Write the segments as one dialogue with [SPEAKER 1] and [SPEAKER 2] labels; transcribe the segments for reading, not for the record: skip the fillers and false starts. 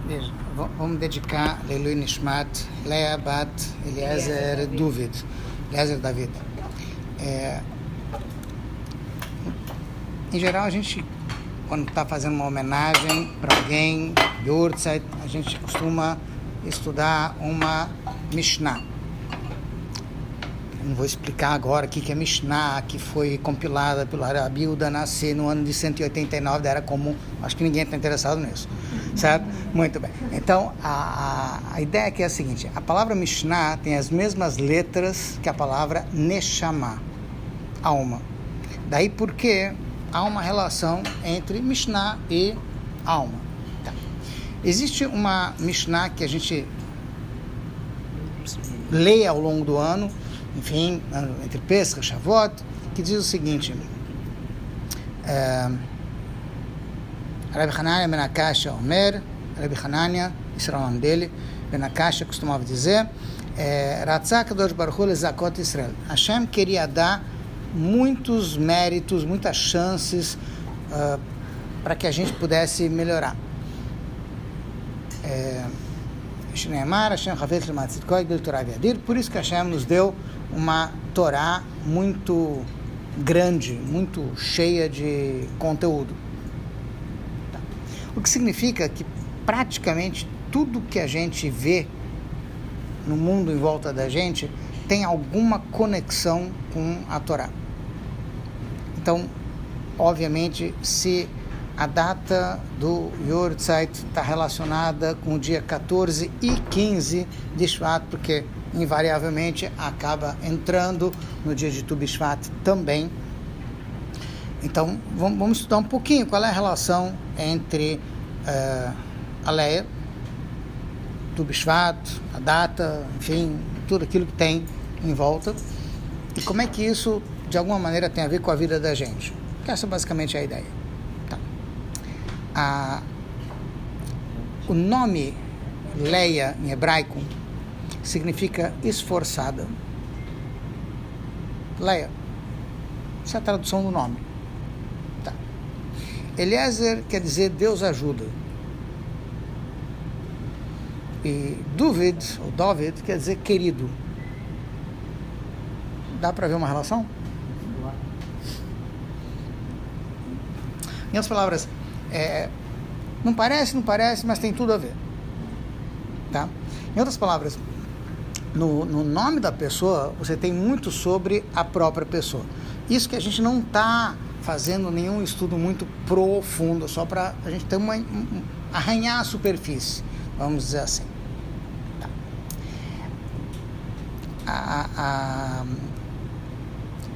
[SPEAKER 1] Veja, vamos dedicar Leilui Nishmat, Leah Bat Eliezer David. Em geral, a gente, quando está fazendo uma homenagem para alguém, Yortzeit, a gente costuma estudar uma Mishnah. Não vou explicar agora o que é Mishnah, que foi compilada pelo Rabi Yehuda Nasi no ano de 189 da Era Comum. Acho que ninguém está interessado nisso, certo? Muito bem. Então, a ideia aqui é a seguinte: a palavra Mishnah tem as mesmas letras que a palavra Neshama, alma. Daí porque há uma relação entre Mishnah e alma. Tá. Existe uma Mishnah que a gente lê ao longo do ano, enfim, entre Pesach e Shavuot, que diz o seguinte: Rabbi Hanania ben Akasha Omer, Rabbi Hanania, esse era o nome dele, ben Akasha costumava dizer, Ratzah Kadosh Baruch Hu lezakot Israel. Hashem queria dar muitos méritos, muitas chances para que a gente pudesse melhorar. Por isso que Hashem nos deu uma Torá muito grande, muito cheia de conteúdo. Tá. O que significa que praticamente tudo que a gente vê no mundo em volta da gente tem alguma conexão com a Torá. Então, obviamente, se a data do Yortzeit está relacionada com o dia 14 e 15 de Shvat, porque invariavelmente acaba entrando no dia de Tu B'Shvat também. Então, vamos estudar um pouquinho qual é a relação entre a Leia, Tu B'Shvat, a data, enfim, tudo aquilo que tem em volta, e como é que isso, de alguma maneira, tem a ver com a vida da gente. Que essa basicamente é a ideia. O nome Leia em hebraico significa esforçada. Leia, essa é a tradução do nome. Tá. Eliezer quer dizer Deus ajuda. E David quer dizer querido. Dá para ver uma relação? Em outras palavras, não parece, mas tem tudo a ver. Tá? Em outras palavras, no nome da pessoa, você tem muito sobre a própria pessoa. Isso que a gente não está fazendo nenhum estudo muito profundo, só para a gente ter arranhar a superfície, vamos dizer assim. Tá.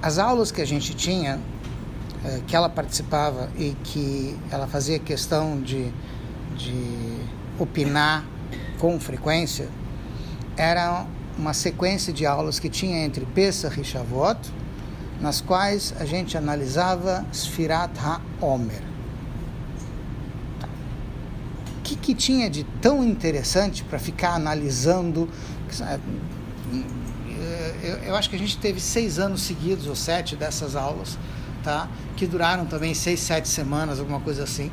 [SPEAKER 1] As aulas que a gente tinha, que ela participava e que ela fazia questão de opinar com frequência, era uma sequência de aulas que tinha entre Pesach e Shavuot, nas quais a gente analisava Sfirat HaOmer. Tá. O que tinha de tão interessante para ficar analisando? Eu acho que a gente teve 6 anos seguidos, ou 7 dessas aulas, tá? Que duraram também 6, 7 semanas, alguma coisa assim.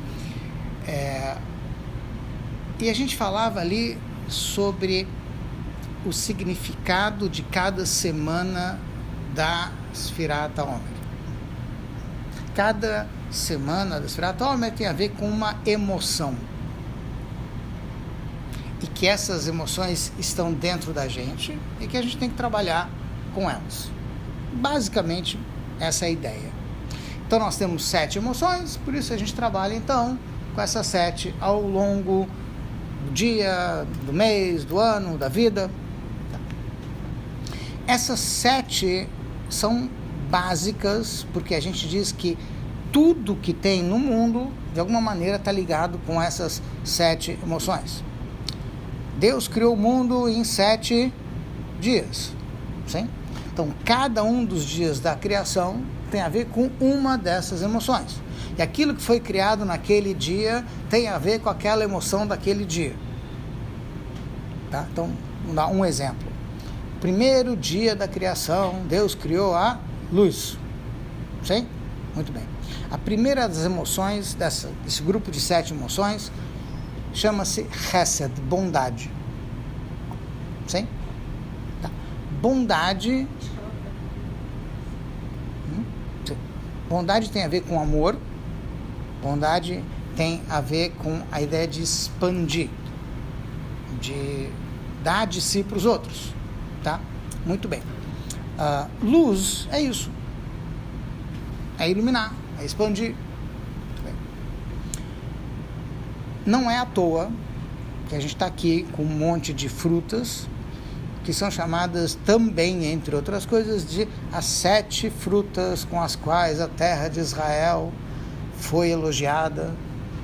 [SPEAKER 1] E a gente falava ali sobre o significado de cada semana da Sfirat HaOmer. Cada semana da Sfirat HaOmer tem a ver com uma emoção. E que essas emoções estão dentro da gente e que a gente tem que trabalhar com elas. Basicamente, essa é a ideia. Então, nós temos 7 emoções, por isso a gente trabalha, então, com essas 7 ao longo do dia, do mês, do ano, da vida. Essas 7 são básicas, porque a gente diz que tudo que tem no mundo, de alguma maneira, está ligado com essas 7 emoções. Deus criou o mundo em 7 dias, sim? Então, cada um dos dias da criação tem a ver com uma dessas emoções. E aquilo que foi criado naquele dia tem a ver com aquela emoção daquele dia. Tá? Então, vamos dar um exemplo. Primeiro dia da criação, Deus criou a luz. Sim? Muito bem. A primeira das emoções, desse grupo de 7 emoções, chama-se Chesed, bondade. Sim? Tá. Bondade... Sim. Bondade tem a ver com amor. Bondade tem a ver com a ideia de expandir, de dar de si para os outros. Tá? Muito bem. Luz é isso. É iluminar, é expandir. Muito bem. Não é à toa que a gente está aqui com um monte de frutas que são chamadas também, entre outras coisas, de as 7 frutas com as quais a terra de Israel foi elogiada.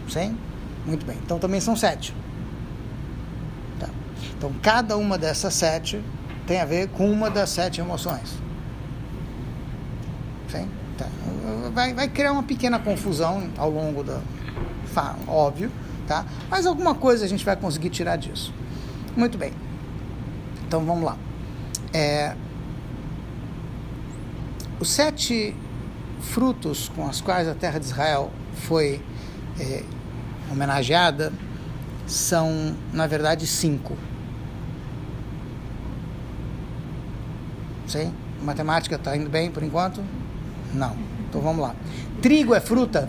[SPEAKER 1] Sim? Muito bem. Então também são 7. Tá. Então cada uma dessas 7 tem a ver com uma das 7 emoções. Sim? Tá. Vai criar uma pequena confusão ao longo da... Óbvio, tá? Mas alguma coisa a gente vai conseguir tirar disso. Muito bem. Então vamos lá. Os 7 frutos com os quais a terra de Israel foi homenageada são, na verdade, 5. Sim? Matemática está indo bem por enquanto? Não. Então vamos lá. Trigo é fruta?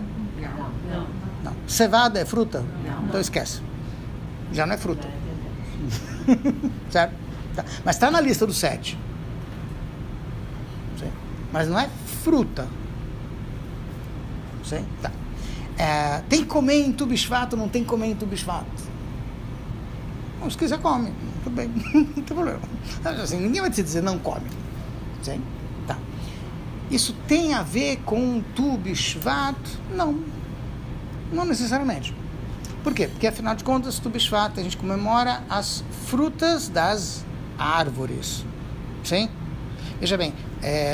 [SPEAKER 1] Não. Cevada é fruta? Não. Então esquece. Já não é fruta. Certo? Tá. Mas está na lista dos 7. Sim. Mas não é fruta. Sim? Tá. Tem que comer em Tu B'Shvat ou não tem que comer em Tu B'Shvat? Bom, se quiser come. Tudo bem. Não tem problema. Assim, ninguém vai te dizer não come. Sim? Tá. Isso tem a ver com Tu B'Shvat? Não. Não necessariamente. Por quê? Porque, afinal de contas, Tu B'Shvat, a gente comemora as frutas das árvores. Sim? Veja bem,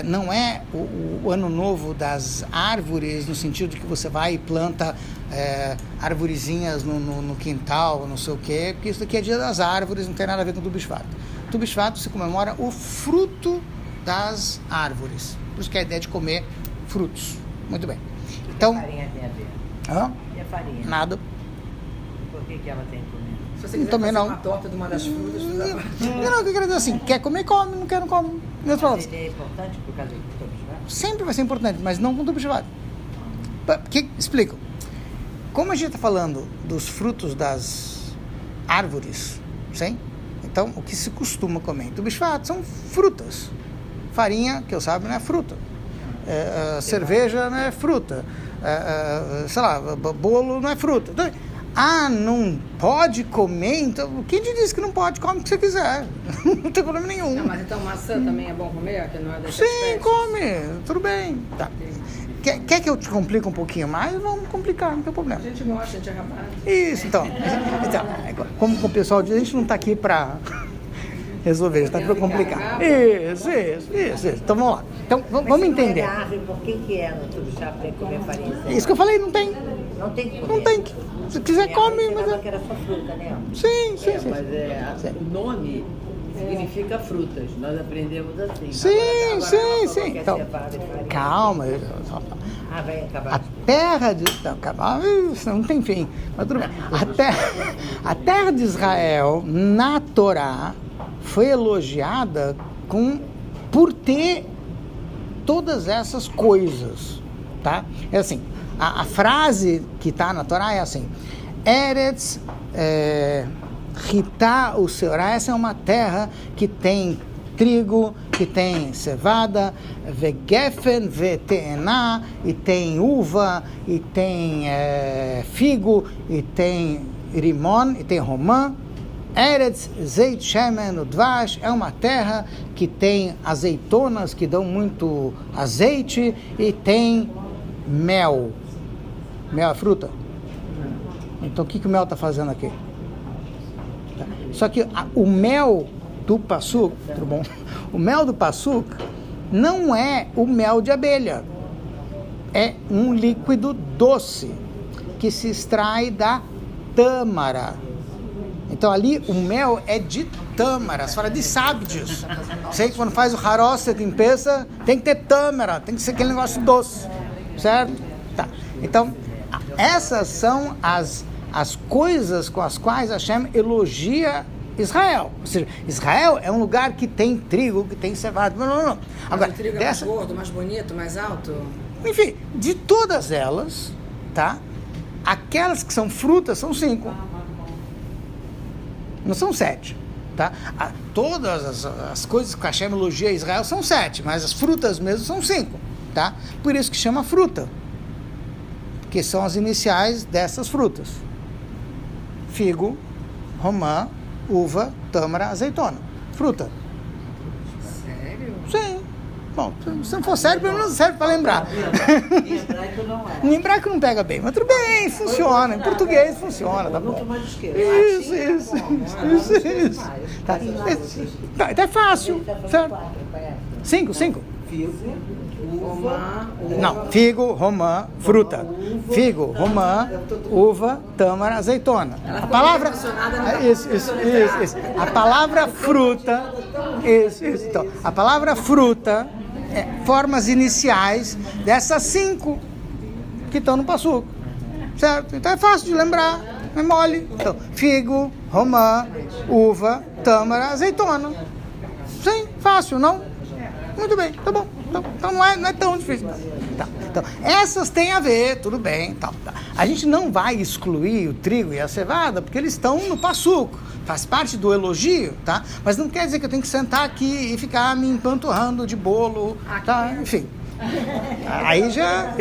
[SPEAKER 1] não é o ano novo das árvores, no sentido de que você vai e planta arvorezinhas no quintal, não sei o quê, porque isso daqui é dia das árvores, não tem nada a ver com Tu B'Shvat. Tu B'Shvat se comemora o fruto das árvores. Por isso que é a ideia de comer frutos. Muito bem. Então,
[SPEAKER 2] E a farinha tem a ver?
[SPEAKER 1] Hã?
[SPEAKER 2] E a farinha?
[SPEAKER 1] Nada.
[SPEAKER 2] Por que ela tem que comer?
[SPEAKER 3] Se você quiser
[SPEAKER 1] Também
[SPEAKER 3] fazer
[SPEAKER 1] não.
[SPEAKER 3] uma torta de uma das frutas, tu dá pra...
[SPEAKER 1] Não, o que eu quero dizer assim, quer comer, come, não quer, não come. Minhas palavras.
[SPEAKER 2] Ele é importante por causa do Tu B'Shvat?
[SPEAKER 1] Sempre vai ser importante, mas não com Tu B'Shvat. Porque, explico. Como a gente está falando dos frutos das árvores, sim? Então, o que se costuma comer em Tu B'Shvat são frutas. Farinha, que eu saiba, não é fruta. Cerveja não é fruta. Sei lá, bolo não é fruta. Então, não pode comer? Então, quem te disse que não pode? Come o que você quiser. Não tem problema nenhum.
[SPEAKER 3] Não, mas então maçã também é bom comer? Que não é das
[SPEAKER 1] Sim,
[SPEAKER 3] espécies?
[SPEAKER 1] come. Tudo bem. Tá. Quer que eu te complique um pouquinho mais? Vamos complicar, não tem problema.
[SPEAKER 3] A gente gosta, a gente é rapaz.
[SPEAKER 1] Isso, então. Como o pessoal diz, a gente não está aqui para resolver, a gente está para complicar. Isso. Então vamos lá. Então vamos entender.
[SPEAKER 2] Mas se não é da árvore, por que ela, Tu B'Shvat, tem que comer farinha?
[SPEAKER 1] Isso que eu falei, não tem.
[SPEAKER 2] Não tem que comer?
[SPEAKER 1] Não tem. Se quiser, come.
[SPEAKER 2] Mas
[SPEAKER 1] Mas...
[SPEAKER 2] que era só fruta, né?
[SPEAKER 1] Sim.
[SPEAKER 4] Mas o nome significa frutas. Nós aprendemos assim.
[SPEAKER 1] Sim. Então, calma.
[SPEAKER 2] Vai acabar.
[SPEAKER 1] A terra de... Isso não tem fim. Mas tudo bem. A terra de Israel, na Torá, foi elogiada por ter todas essas coisas. Tá? É assim, a frase que está na Torá é assim: Eretz Hitá o Seorá. Essa é uma terra que tem trigo, que tem cevada, vegefen, vetená, e tem uva, e tem figo, e tem rimon, e tem romã. Eretz Zeit Shemen Udvash é uma terra que tem azeitonas que dão muito azeite e tem mel. Mel é fruta? Então o que o mel está fazendo aqui? Só que o mel do Passuk, tudo bom? O mel do Passuk não é o mel de abelha. É um líquido doce que se extrai da tâmara. Então ali o mel é de tâmara. Você fala de sabe disso. Sei que quando faz o haroset em Pesa, tem que ter tâmara, tem que ser aquele negócio doce. Certo? Tá. Então, essas são as as coisas com as quais Hashem elogia Israel. Ou seja, Israel é um lugar que tem trigo, que tem cevada. Não. Agora,
[SPEAKER 3] Mas o trigo é mais gordo, mais bonito, mais alto?
[SPEAKER 1] Enfim, de todas elas, tá? Aquelas que são frutas são 5. Não são 7. Tá? Todas as coisas que Hashem elogia Israel são 7, mas as frutas mesmo são 5. Tá? Por isso que chama fruta. Que são as iniciais dessas frutas. Figo, romã, uva, tâmara, azeitona. Fruta.
[SPEAKER 3] Sério?
[SPEAKER 1] Sim. Bom, se não for sério, pelo menos serve para lembrar.
[SPEAKER 2] Em hebraico não é.
[SPEAKER 1] Em hebraico não pega bem, mas tudo bem, funciona. Em português funciona, tá
[SPEAKER 2] Muito
[SPEAKER 1] bom.
[SPEAKER 2] mais esquerdo.
[SPEAKER 1] Isso. Tá, é fácil, certo? 5.
[SPEAKER 2] Figo, uva,
[SPEAKER 1] Não, figo, romã, fruta. Figo, romã, uva, tâmara, azeitona. A palavra... Isso. A palavra fruta... Isso. Então, a palavra fruta é formas iniciais dessas 5 que estão no passuco. Certo? Então é fácil de lembrar, é mole. Então, figo, romã, uva, tâmara, azeitona. Sim, fácil, não? Muito bem, tá bom. Então não é tão difícil. Tá. Então, essas têm a ver, tudo bem. Tá. A gente não vai excluir o trigo e a cevada, porque eles estão no passuco. Faz parte do elogio, tá? Mas não quer dizer que eu tenho que sentar aqui e ficar me empanturrando de bolo, tá? Enfim. Aí já...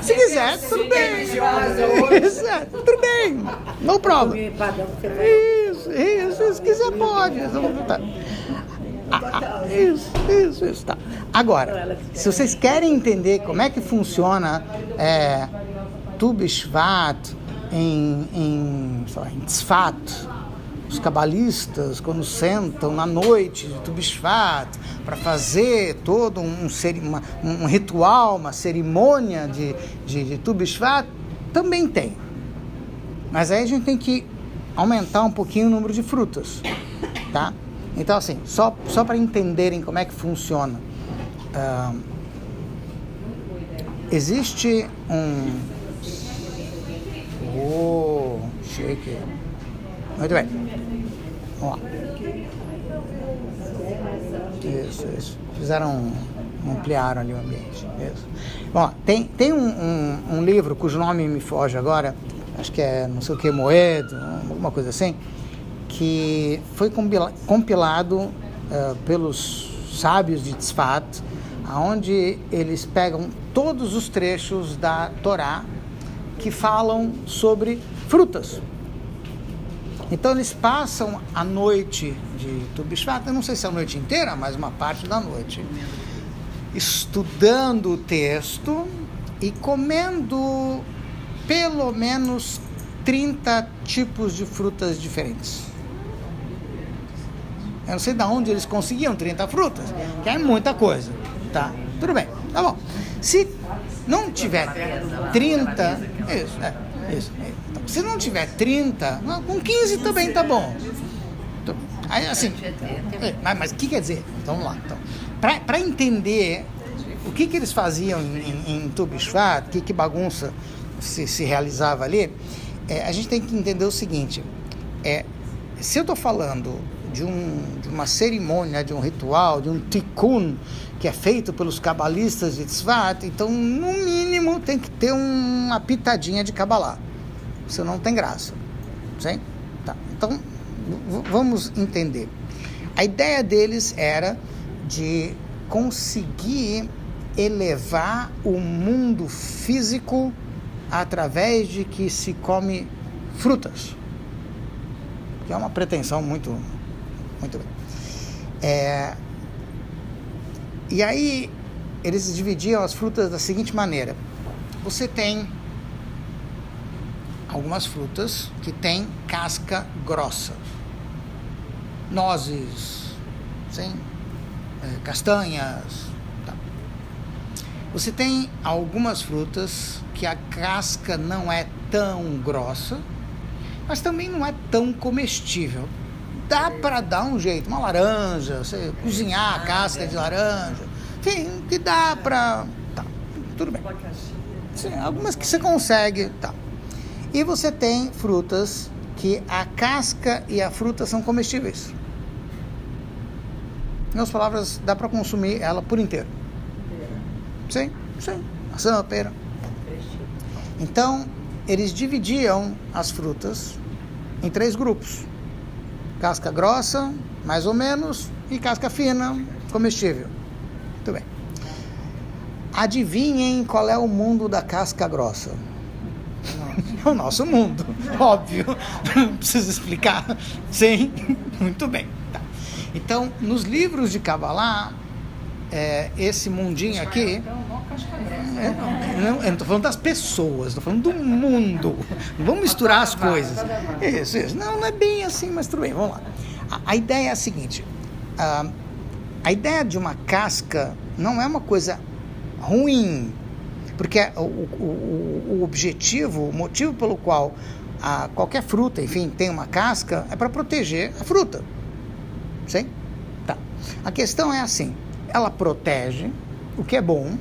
[SPEAKER 1] Se quiser, tudo bem. Isso, tudo bem. No problem. Isso. Se quiser, pode. Isso, tá. Agora, se vocês querem entender como é que funciona Tu B'Shvat em Tzfat, os cabalistas, quando sentam na noite de Tu B'Shvat para fazer todo um ritual, uma cerimônia de Tu B'Shvat, também tem. Mas aí a gente tem que aumentar um pouquinho o número de frutas, tá? Então, assim, só para entenderem como é que funciona, existe chique. Muito bem. Vamos lá. Isso. Ampliaram ali o ambiente. Isso. Bom, tem um livro cujo nome me foge agora, acho que é não sei o que, Moedo, alguma coisa assim, que foi compilado pelos sábios de Tzfat, onde eles pegam todos os trechos da Torá que falam sobre frutas. Então eles passam a noite de Tu B'Shvat, eu não sei se é a noite inteira, mas uma parte da noite, estudando o texto e comendo pelo menos 30 tipos de frutas diferentes. Eu não sei de onde eles conseguiam 30 frutas, que é muita coisa, tá? Tudo bem, tá bom. Se não tiver 30, isso. Então, se não tiver 30, com 15 também tá bom. Então, aí, assim, mas o que quer dizer? Então, vamos lá. Então, para entender o que eles faziam em Tu B'Shvat, que bagunça se realizava ali, a gente tem que entender o seguinte, se eu estou falando de uma cerimônia, de um ritual, de um tikkun, que é feito pelos cabalistas de Tzfat, então, no mínimo, tem que ter uma pitadinha de Kabbalah. Isso não tem graça. Sim? Tá. Então, vamos entender. A ideia deles era de conseguir elevar o mundo físico através de que se come frutas. Que é uma pretensão muito bem. E aí, eles dividiam as frutas da seguinte maneira. Você tem algumas frutas que têm casca grossa. Nozes, sim, castanhas. Tá. Você tem algumas frutas que a casca não é tão grossa, mas também não é tão comestível. Dá para dar um jeito, uma laranja, você cozinhar a casca de laranja, enfim, que dá para... Tá, tudo bem. Sim, algumas que você consegue, tá. E você tem frutas que a casca e a fruta são comestíveis. Em outras palavras, dá para consumir ela por inteiro. Sim, maçã, pera. Então, eles dividiam as frutas em 3 grupos. Casca grossa, mais ou menos, e casca fina, comestível. Muito bem. Adivinhem qual é o mundo da casca grossa? É o nosso mundo, óbvio. Não preciso explicar. Sim, muito bem. Tá. Então, nos livros de Kabbalah, esse mundinho aqui... eu não estou falando das pessoas, estou falando do mundo. Não vamos misturar as coisas. Isso. Não é bem assim, mas tudo bem, vamos lá. A ideia é a seguinte: a ideia de uma casca não é uma coisa ruim, porque o objetivo, o motivo pelo qual qualquer fruta, enfim, tem uma casca, é para proteger a fruta. Sim? Tá. A questão é assim: ela protege, o que é bom,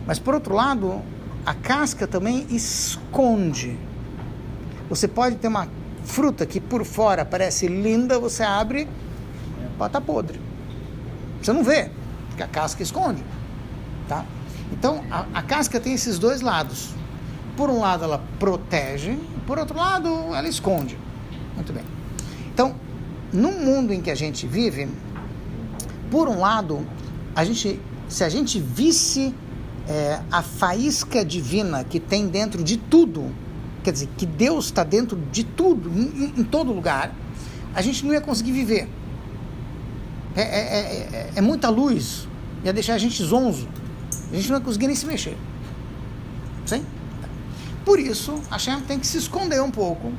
[SPEAKER 1] mas por outro lado, a casca também esconde. Você pode ter uma fruta que por fora parece linda, você abre, pode estar podre. Você não vê, porque a casca esconde. Tá? Então, a casca tem esses 2 lados. Por um lado, ela protege, por outro lado, ela esconde. Muito bem. Então, no mundo em que a gente vive, por um lado, se a gente visse a faísca divina que tem dentro de tudo, quer dizer, que Deus está dentro de tudo, em todo lugar, a gente não ia conseguir viver. É muita luz, ia deixar a gente zonzo, a gente não ia conseguir nem se mexer. Sim? Por isso, a Hashem tem que se esconder um pouco,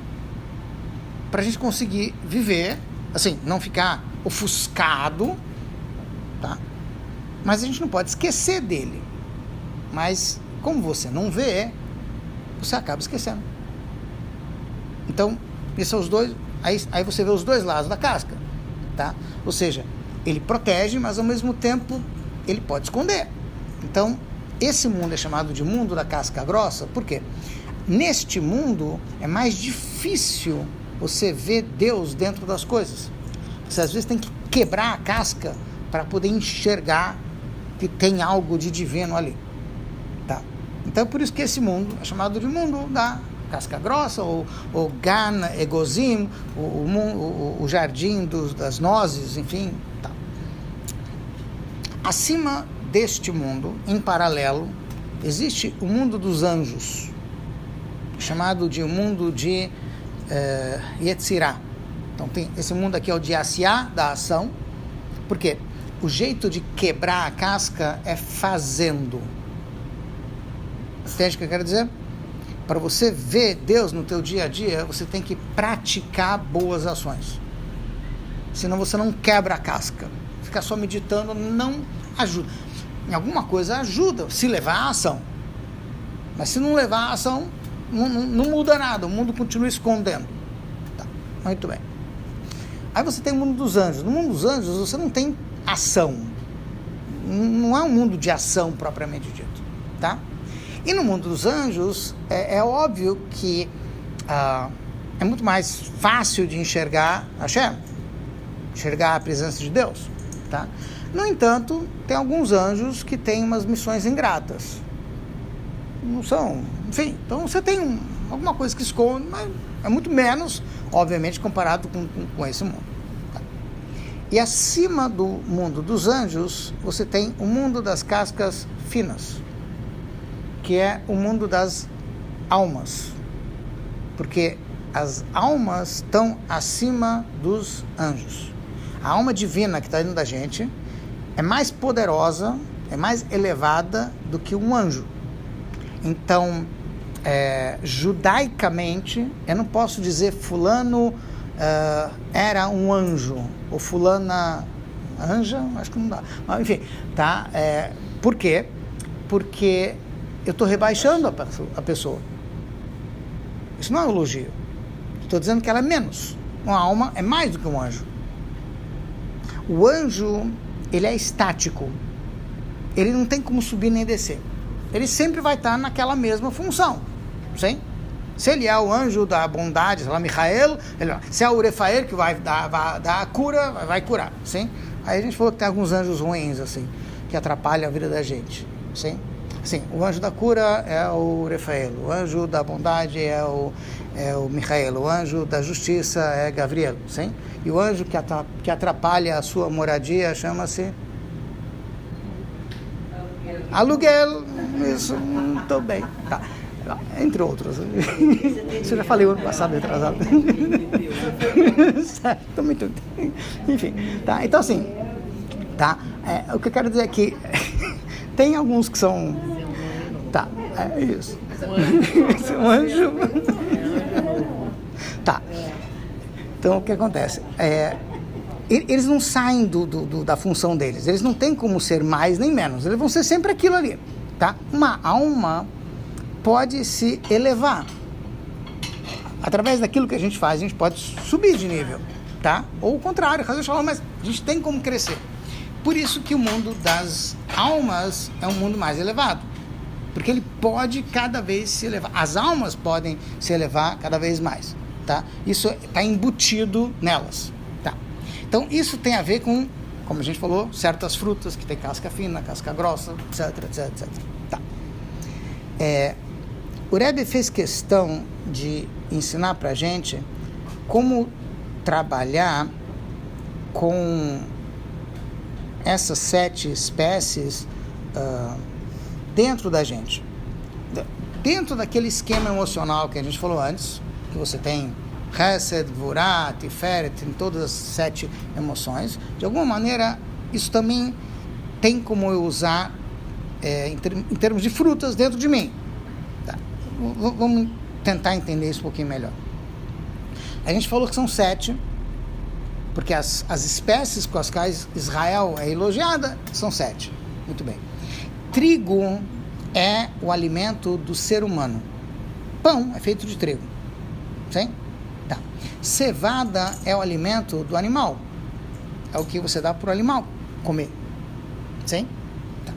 [SPEAKER 1] para a gente conseguir viver, assim, não ficar ofuscado, tá? Mas a gente não pode esquecer dele. Mas, como você não vê, você acaba esquecendo. Então, esses são os 2, aí você vê os 2 lados da casca, tá? Ou seja, ele protege, mas ao mesmo tempo ele pode esconder. Então, esse mundo é chamado de mundo da casca grossa, por quê? Neste mundo é mais difícil você ver Deus dentro das coisas. Você às vezes tem que quebrar a casca para poder enxergar que tem algo de divino ali. Tá? Então é por isso que esse mundo é chamado de mundo da casca grossa, ou Gan Egozim, o jardim das nozes, enfim. Tá. Acima deste mundo, em paralelo, existe o mundo dos anjos, chamado de mundo de Yetzirah. Então tem esse mundo aqui é o de Asiá, da ação, porque o jeito de quebrar a casca é fazendo. Entende o que eu quero dizer? Para você ver Deus no teu dia a dia, você tem que praticar boas ações. Senão você não quebra a casca. Ficar só meditando não ajuda. Em alguma coisa ajuda, se levar à ação. Mas se não levar à ação, não muda nada, o mundo continua escondendo. Tá, muito bem. Aí você tem o mundo dos anjos. No mundo dos anjos você não tem ação. Não é um mundo de ação propriamente dito. Tá? E no mundo dos anjos é óbvio que é muito mais fácil de enxergar Hashem, enxergar a presença de Deus. Tá? No entanto, tem alguns anjos que têm umas missões ingratas. Não são, enfim, então você tem alguma coisa que esconde, mas é muito menos, obviamente, comparado com esse mundo. Tá? E acima do mundo dos anjos, você tem o mundo das cascas finas, que é o mundo das almas, porque as almas estão acima dos anjos. A alma divina que está dentro da gente é mais poderosa, é mais elevada do que um anjo. Então, judaicamente, eu não posso dizer fulano era um anjo, ou fulana anja, acho que não dá. Mas, enfim, tá? Por quê? Porque eu estou rebaixando a pessoa. Isso não é um elogio. Estou dizendo que ela é menos. Uma alma é mais do que um anjo. O anjo, ele é estático. Ele não tem como subir nem descer. Ele sempre vai estar naquela mesma função. Sim? Se ele é o anjo da bondade, sei lá, Michael, se é o Refael que vai dar a cura, vai curar, sim? Aí a gente falou que tem alguns anjos ruins, assim, que atrapalham a vida da gente, sim? Sim, o anjo da cura é o Refael, o anjo da bondade é o Michael, o anjo da justiça é Gabriel, sim? E o anjo que atrapalha a sua moradia chama-se aluguel. Isso, muito bem, tá. Entre outros. Isso eu já falei ano passado, retrasado. Certo, muito. Enfim, tá. Então assim, tá. O que eu quero dizer é que tem alguns que são, tá. É isso. Um anjo. Tá. Então o que acontece? Eles não saem da função deles. Eles não têm como ser mais nem menos. Eles vão ser sempre aquilo ali, tá? Uma alma pode se elevar. Através daquilo que a gente faz, a gente pode subir de nível, tá? Ou o contrário, mas a gente tem como crescer. Por isso que o mundo das almas é um mundo mais elevado. Porque ele pode cada vez se elevar. As almas podem se elevar cada vez mais, tá? Isso está embutido nelas, tá? Então, isso tem a ver com, como a gente falou, certas frutas que tem casca fina, casca grossa, etc, etc, etc. Tá. O Rebbe fez questão de ensinar para a gente como trabalhar com essas 7 espécies dentro da gente. Dentro daquele esquema emocional que a gente falou antes, que você tem Chesed, Gvurah, Tiferet, em todas as 7 emoções. De alguma maneira, isso também tem como eu usar em termos de frutas dentro de mim. Tá. Vamos tentar entender isso um pouquinho melhor. A gente falou que são 7, porque as espécies com as quais Israel é elogiada são 7. Muito bem. Trigo é o alimento do ser humano. Pão é feito de trigo. Sim? Tá. Cevada é o alimento do animal. É o que você dá para o animal comer. Sim? Tá.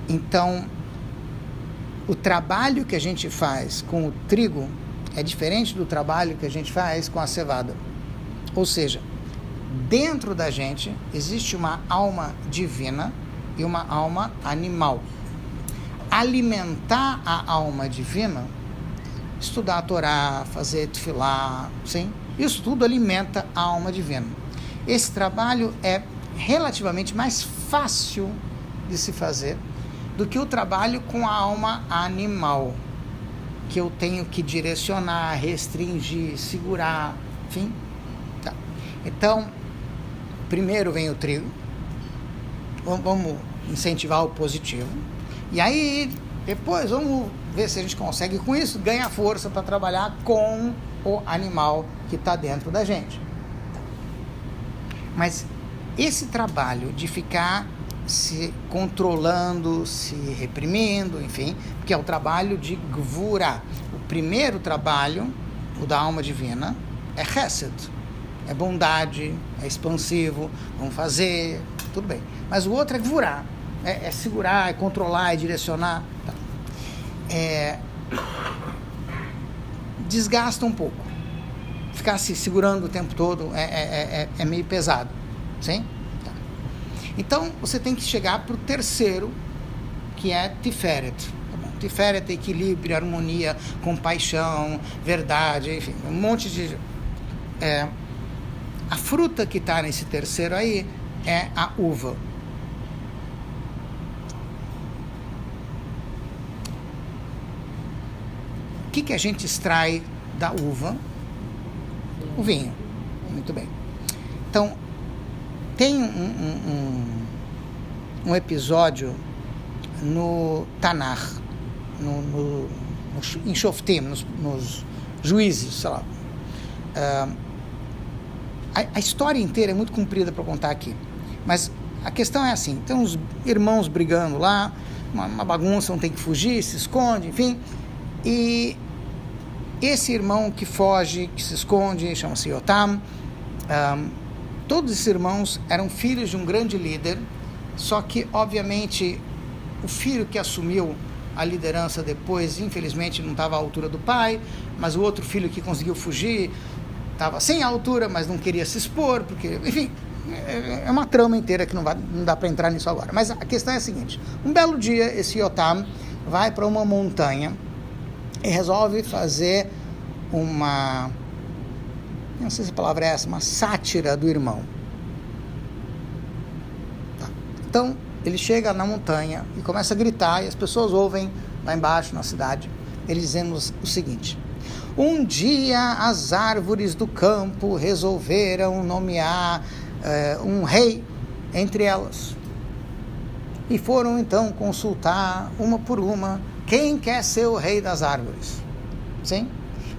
[SPEAKER 1] Então, o trabalho que a gente faz com o trigo é diferente do trabalho que a gente faz com a cevada. Ou seja, dentro da gente existe uma alma divina e uma alma animal. Alimentar a alma divina, estudar a Torá, fazer tefilá, sim? Isso tudo alimenta a alma divina. Esse trabalho é relativamente mais fácil de se fazer do que o trabalho com a alma animal, que eu tenho que direcionar, restringir, segurar, enfim. Tá. Então, primeiro vem o trigo, vamos incentivar o positivo, e aí depois vamos ver se a gente consegue com isso ganhar força para trabalhar com o animal que está dentro da gente. Mas esse trabalho de ficar se controlando, se reprimindo, enfim, que é o trabalho de Gvura. O primeiro trabalho, o da alma divina, é Chesed, é bondade, é expansivo, vamos fazer, tudo bem. Mas o outro é Gvura, é segurar, é controlar, é direcionar. Tá. Desgasta um pouco. Ficar se segurando o tempo todo é meio pesado, sim? Tá. Então, você tem que chegar para o terceiro, que é Tiferet. Tá bom? Tiferet é equilíbrio, harmonia, compaixão, verdade, enfim, um monte de... A fruta que está nesse terceiro aí é a uva. O que a gente extrai da uva? O vinho. Muito bem. Então, tem um episódio no Tanakh, em Shoftim, nos juízes, sei lá. A história inteira é muito comprida para contar aqui, mas a questão é assim, tem uns irmãos brigando lá, uma bagunça, um tem que fugir, se esconde, enfim, e esse irmão que foge, que se esconde, chama-se Yotam. Todos esses irmãos eram filhos de um grande líder, só que, obviamente, o filho que assumiu a liderança depois, infelizmente, não estava à altura do pai, mas o outro filho que conseguiu fugir estava sem altura, mas não queria se expor, porque, enfim, é uma trama inteira que não dá para entrar nisso agora. Mas a questão é a seguinte: um belo dia, esse Yotam vai para uma montanha e resolve fazer uma, não sei se a palavra é essa, uma sátira do irmão. Tá. Então, ele chega na montanha e começa a gritar, e as pessoas ouvem lá embaixo na cidade, ele dizendo o seguinte: um dia as árvores do campo resolveram nomear um rei entre elas. E foram então consultar uma por uma quem quer ser o rei das árvores. Sim?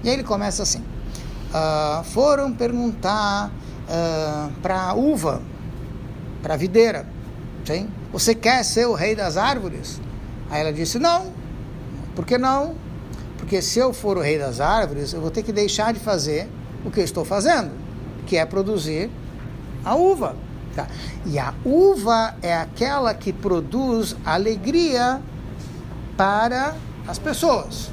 [SPEAKER 1] E aí ele começa assim: foram perguntar para a uva, para a videira. Sim? Você quer ser o rei das árvores? Aí ela disse: não. Por que não? Porque se eu for o rei das árvores, eu vou ter que deixar de fazer o que eu estou fazendo, que é produzir a uva. Tá? E a uva é aquela que produz alegria para as pessoas.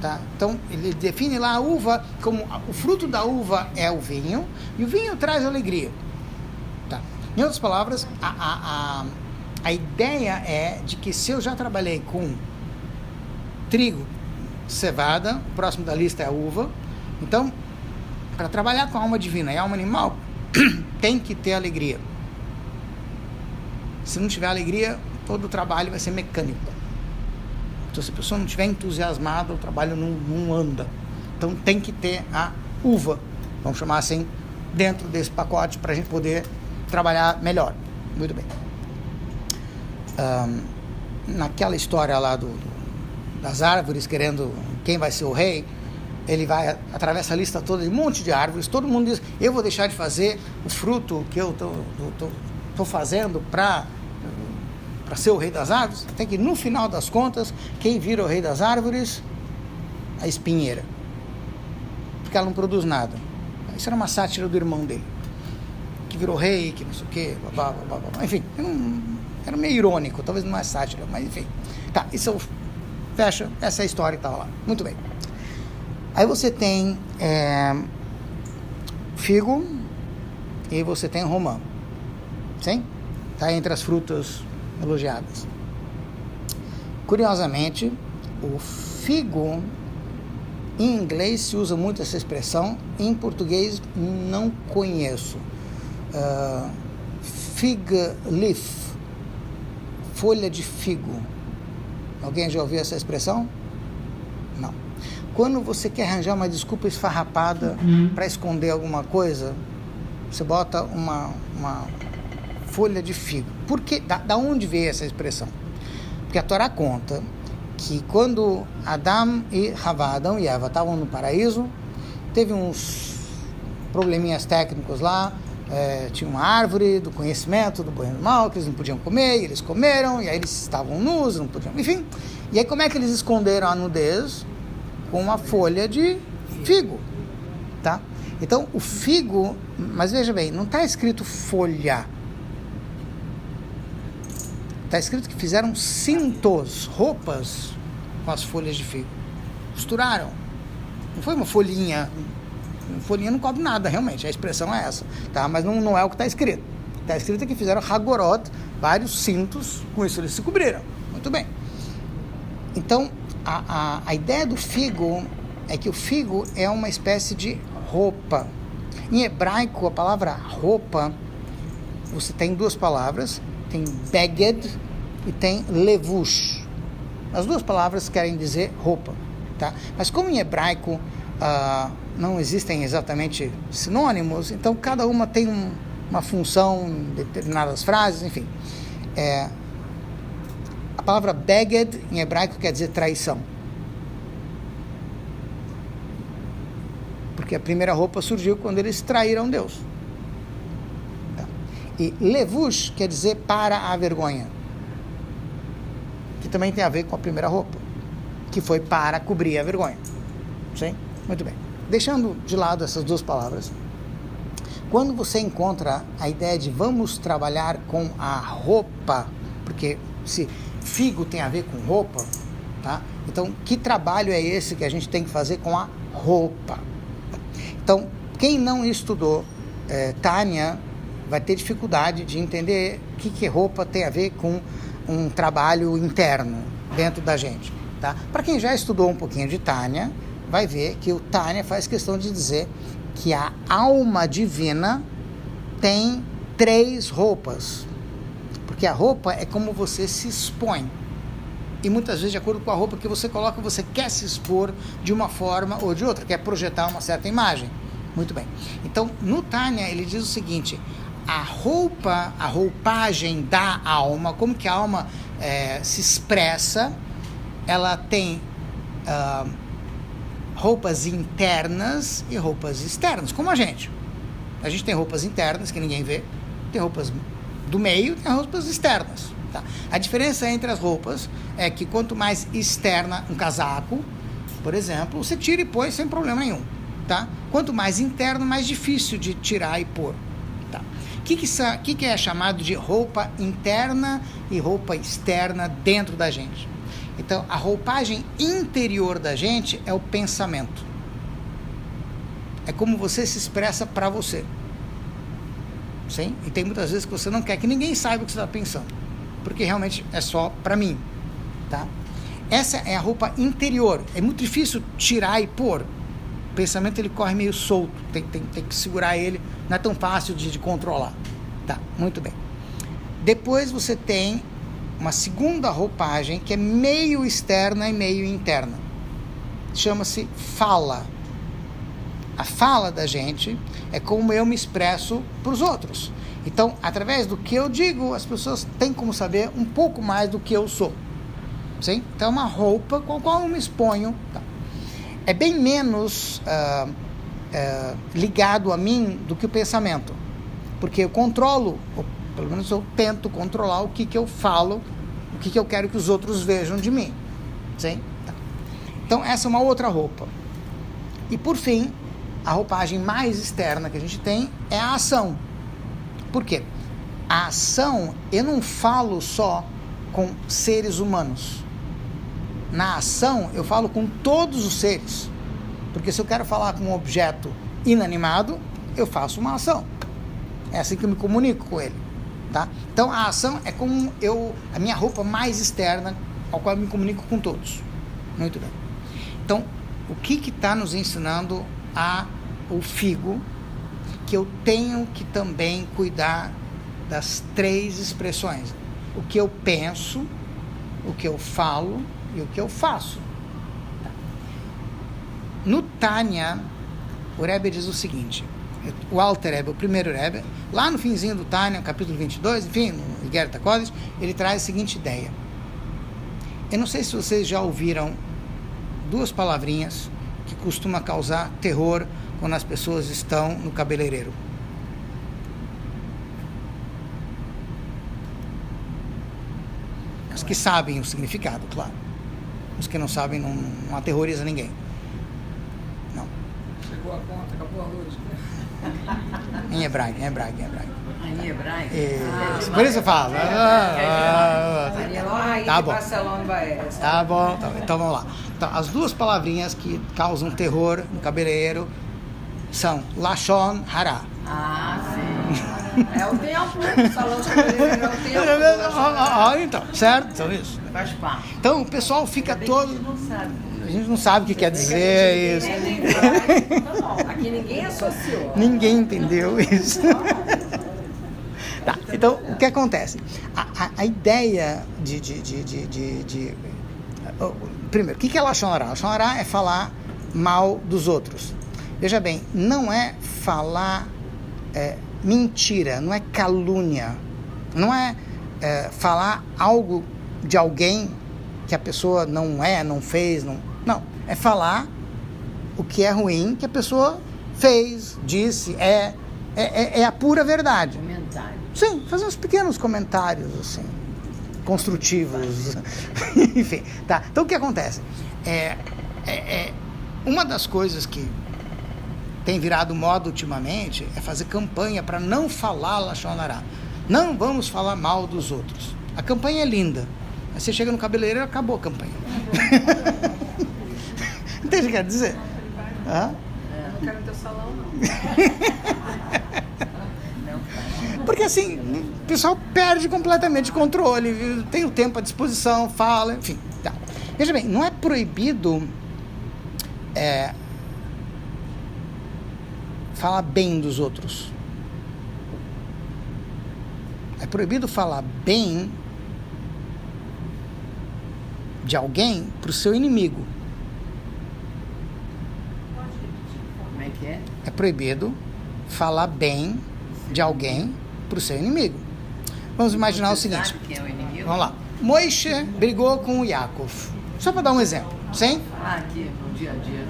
[SPEAKER 1] Tá? Então, ele define lá a uva como o fruto da uva é o vinho, e o vinho traz alegria. Tá? Em outras palavras, a ideia é de que se eu já trabalhei com trigo, cevada, o próximo da lista é a uva, então, para trabalhar com a alma divina e a alma animal, tem que ter alegria. Se não tiver alegria, todo o trabalho vai ser mecânico. Então, se a pessoa não estiver entusiasmada, o trabalho não anda. Então, tem que ter a uva, vamos chamar assim, dentro desse pacote, para a gente poder trabalhar melhor. Muito bem. Naquela história lá das árvores, querendo quem vai ser o rei, ele vai, atravessa a lista toda de um monte de árvores, todo mundo diz: eu vou deixar de fazer o fruto que eu estou fazendo para ser o rei das árvores. Tem que, no final das contas, quem vira o rei das árvores? A espinheira. Porque ela não produz nada. Isso era uma sátira do irmão dele, que virou rei, que não sei o quê, blá, blá, blá, blá. Enfim, era meio irônico, talvez não é sátira, mas enfim. Tá, isso fecha, essa é a história que estava lá. Muito bem. Aí você tem figo e você tem romã. Sim? Está entre as frutas elogiadas. Curiosamente, o figo, em inglês se usa muito essa expressão, em português não conheço. Fig leaf, folha de figo. Alguém já ouviu essa expressão? Não. Quando você quer arranjar uma desculpa esfarrapada para esconder alguma coisa, você bota uma folha de figo. Por quê? Da onde veio essa expressão? Porque a Torá conta que quando Adão e Eva estavam no paraíso, teve uns probleminhas técnicos lá, tinha uma árvore do conhecimento do bem e do mal que eles não podiam comer, e eles comeram, e aí eles estavam nus, não podiam, enfim. E aí como é que eles esconderam a nudez? Com uma folha de figo, tá? Então, o figo, mas veja bem, não está escrito folha. Está escrito que fizeram cintos, roupas com as folhas de figo. Costuraram. Não foi uma folhinha. Uma folhinha não cobre nada, realmente. A expressão é essa, tá? Mas não é o que está escrito. Está escrito que fizeram hagorot, vários cintos, com isso eles se cobriram. Muito bem. Então, a ideia do figo é que o figo é uma espécie de roupa. Em hebraico, a palavra roupa, você tem duas palavras, tem beged e tem levush. As duas palavras querem dizer roupa, tá? Mas como em hebraico não existem exatamente sinônimos, então cada uma tem uma função em determinadas frases, enfim. A palavra beged em hebraico quer dizer traição. Porque a primeira roupa surgiu quando eles traíram Deus. Tá. E levush quer dizer para a vergonha. Que também tem a ver com a primeira roupa, que foi para cobrir a vergonha. Sim? Muito bem. Deixando de lado essas duas palavras, quando você encontra a ideia de vamos trabalhar com a roupa, porque se figo tem a ver com roupa, tá? Então, que trabalho é esse que a gente tem que fazer com a roupa? Então, quem não estudou Tânia vai ter dificuldade de entender o que roupa tem a ver com um trabalho interno dentro da gente, tá? Para quem já estudou um pouquinho de Tânia, vai ver que o Tânia faz questão de dizer que a alma divina tem 3 roupas, porque a roupa é como você se expõe, e muitas vezes de acordo com a roupa que você coloca, você quer se expor de uma forma ou de outra, quer projetar uma certa imagem. Muito bem, então no Tânia ele diz o seguinte: a roupagem da alma, como que a alma se expressa, ela tem roupas internas e roupas externas, como a gente tem roupas internas que ninguém vê, tem roupas do meio, tem roupas externas, tá? A diferença entre as roupas é que quanto mais externa, um casaco, por exemplo, você tira e põe sem problema nenhum, tá? Quanto mais interno, mais difícil de tirar e pôr, tá? O que é chamado de roupa interna e roupa externa dentro da gente? Então, a roupagem interior da gente é o pensamento. É como você se expressa para você. Sim? E tem muitas vezes que você não quer que ninguém saiba o que você está pensando, porque realmente é só para mim, tá? Essa é a roupa interior. É muito difícil tirar e pôr. O pensamento ele corre meio solto, tem que segurar ele, não é tão fácil de controlar. Tá, muito bem. Depois você tem uma segunda roupagem que é meio externa e meio interna. Chama-se fala. A fala da gente é como eu me expresso para os outros. Então, através do que eu digo, as pessoas têm como saber um pouco mais do que eu sou. Sim? Então, é uma roupa com a qual eu me exponho. Tá. É bem menos ligado a mim do que o pensamento. Porque eu controlo, ou pelo menos eu tento controlar o que eu falo, o que eu quero que os outros vejam de mim. Sim? Tá. Então, essa é uma outra roupa. E, por fim, a roupagem mais externa que a gente tem é a ação. Por quê? A ação, eu não falo só com seres humanos. Na ação, eu falo com todos os seres. Porque se eu quero falar com um objeto inanimado, eu faço uma ação. É assim que eu me comunico com ele. Tá? Então, a ação é como a minha roupa mais externa, ao qual eu me comunico com todos. Muito bem. Então, o que está nos ensinando o Figo? Que eu tenho que também cuidar das 3 expressões. O que eu penso, o que eu falo e o que eu faço. No Tânia, o Rebbe diz o seguinte, o Alter Rebbe, o primeiro Rebbe, lá no finzinho do Tânia, capítulo 22, enfim, no Igerta Kodesh, ele traz a seguinte ideia. Eu não sei se vocês já ouviram 2 palavrinhas que costuma causar terror quando as pessoas estão no cabeleireiro. Os que sabem o significado, claro. Os que não sabem não aterroriza ninguém. Não.
[SPEAKER 3] Chegou a conta, acabou a luz.
[SPEAKER 1] Em hebraico.
[SPEAKER 4] Em hebraico?
[SPEAKER 1] Por isso eu falo. Tá bom. Tá bom. Então vamos lá. Então, as 2 palavrinhas que causam terror no cabeleireiro são Lashon Hara.
[SPEAKER 3] Ah, sim. É o tempo, o salão de cabeleireiro é o tempo.
[SPEAKER 1] Então, certo? Então isso.
[SPEAKER 4] Faz parte.
[SPEAKER 1] Então o pessoal fica todo... A gente não sabe o que quer dizer isso.
[SPEAKER 3] Aqui ninguém associou.
[SPEAKER 1] Ninguém entendeu isso. Tá, então, o que acontece? A ideia primeiro, o que é Lashon Hara? Lashon Hara é falar mal dos outros. Veja bem, não é falar mentira, não é calúnia, não é falar algo de alguém que a pessoa não fez, não, é falar o que é ruim que a pessoa fez, disse, é a pura verdade.
[SPEAKER 4] Comentário.
[SPEAKER 1] Sim, fazer uns pequenos comentários, assim, construtivos, enfim, tá. Então o que acontece? Uma das coisas que tem virado moda ultimamente é fazer campanha para não falar Lashon Hara. Não vamos falar mal dos outros. A campanha é linda, Aí você chega no cabeleireiro e acabou a campanha. Entende o que quer dizer? Hã?
[SPEAKER 3] Não quero teu salão, não.
[SPEAKER 1] Porque assim, o pessoal perde completamente o controle, tem o tempo à disposição, fala, enfim. Tá. Veja bem, não é proibido falar bem dos outros. É proibido falar bem de alguém para o seu inimigo.
[SPEAKER 4] Como é que é?
[SPEAKER 1] É proibido falar bem de alguém para o seu inimigo. Vamos imaginar o seguinte.
[SPEAKER 4] Sabe quem é o inimigo?
[SPEAKER 1] Vamos lá. Moisés brigou com o Yaakov. Só para dar um exemplo. Sim?
[SPEAKER 4] Aqui, no dia a dia.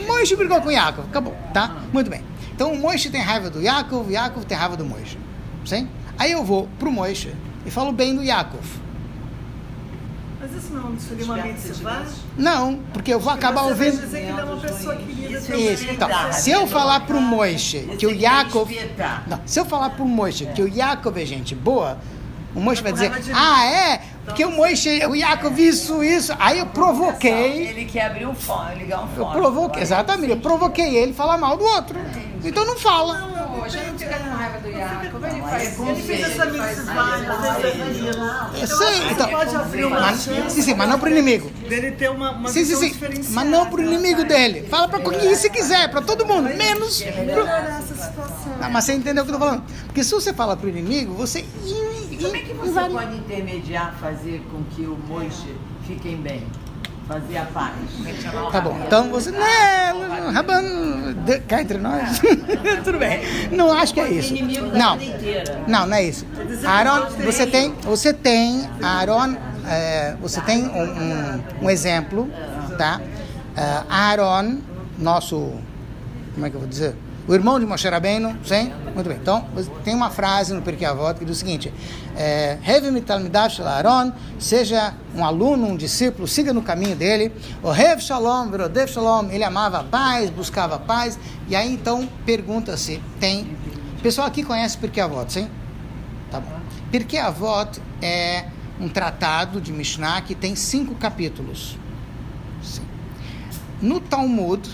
[SPEAKER 1] Moisés brigou com o Yaakov. Acabou, tá? Muito bem. Então o Moisés tem raiva do Yaakov, o Yaakov tem raiva do Moisés. Sim? Aí eu vou pro Moisés e falo bem do Yaakov.
[SPEAKER 3] Mas isso não seria uma mitzvah?
[SPEAKER 1] Não, porque eu vou acabar
[SPEAKER 3] Você vai
[SPEAKER 1] ouvindo.
[SPEAKER 3] dizer que ele é uma pessoa querida
[SPEAKER 4] Isso
[SPEAKER 3] também.
[SPEAKER 1] Isso. Então, se eu falar pro Moisés que o Yaakov.
[SPEAKER 4] Respeitar.
[SPEAKER 1] Não, se eu falar pro Moisés que o Yaakov é gente boa, o Moisés vai dizer,
[SPEAKER 3] raiva de mim.
[SPEAKER 1] Porque o Moisés, o Yaakov isso. Aí eu provoquei.
[SPEAKER 4] Ele quer abrir um fone, ligar um
[SPEAKER 1] Eu
[SPEAKER 4] fone.
[SPEAKER 1] provoquei, exatamente, eu provoquei ele falar mal do outro. Então não fala.
[SPEAKER 3] Hoje não fica com raiva do Iaco. Ele
[SPEAKER 4] faz
[SPEAKER 3] Ele fez essa mitzvah,
[SPEAKER 1] Eu sei, então.
[SPEAKER 3] pode abrir uma
[SPEAKER 1] Mas,
[SPEAKER 3] chance
[SPEAKER 1] sim, mas não pro inimigo.
[SPEAKER 3] dele ter uma
[SPEAKER 1] Sim,
[SPEAKER 3] visão
[SPEAKER 1] sim.
[SPEAKER 3] diferenciada.
[SPEAKER 1] Mas não pro inimigo dele. Fala pra quem se quiser, pra todo mundo, menos pro...
[SPEAKER 3] Melhorar essa situação.
[SPEAKER 1] Ah, mas você entendeu o que eu tô falando? Porque se você fala pro inimigo, você...
[SPEAKER 4] Como é que você pode intermediar, fazer com que o Moisés fiquem bem? Fazer a paz?
[SPEAKER 1] Tá bom, então você... Não, Rabano, cá entre nós. Tudo bem. Não acho que é isso. Não, não é isso. Aaron, você tem Aaron, você tem um exemplo, tá? Aaron, nosso, como é que eu vou dizer? O irmão de Moshe Rabbeinu, sim? Muito bem. Então, tem uma frase no Pirkei Avot que diz o seguinte: Heve mitalmidav shel Aaron, seja um aluno, um discípulo, siga no caminho dele. O Hev Shalom, Verodev Shalom, ele amava a paz, buscava a paz. E aí, então, pergunta-se, tem... O pessoal aqui conhece Pirkei Avot, sim? Tá bom. Pirkei Avot é um tratado de Mishnah que tem 5 capítulos. Sim. No Talmud,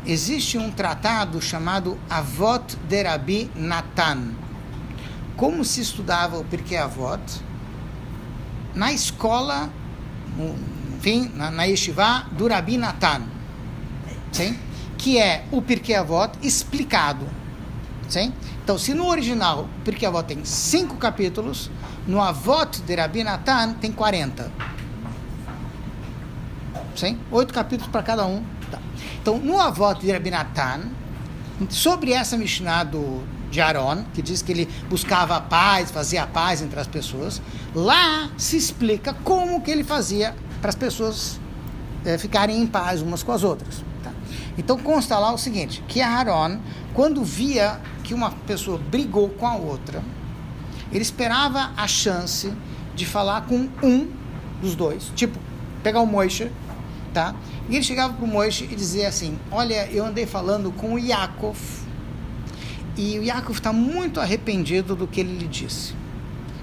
[SPEAKER 1] existe um tratado chamado Avot de Rabi Natan. Como se estudava o Pirkei Avot? Na escola, enfim, na yeshiva do Rabi Natan, sim? Que é o Pirkei Avot explicado. Sim? Então, se no original o Pirkei Avot tem 5 capítulos, no Avot de Rabi Natan tem 40. Sim? 8 capítulos para cada um. Tá. Então, no Avot de Rabi Natan, sobre essa Mishnah de Aaron, que diz que ele buscava a paz, fazia a paz entre as pessoas, lá se explica como que ele fazia para as pessoas ficarem em paz umas com as outras. Tá? Então, consta lá o seguinte, que Aaron, quando via que uma pessoa brigou com a outra, ele esperava a chance de falar com um dos dois, tipo, pegar o Moisés, tá? E ele chegava para o Moisés e dizia assim, olha, eu andei falando com o Yaakov, e o Yaakov está muito arrependido do que ele lhe disse,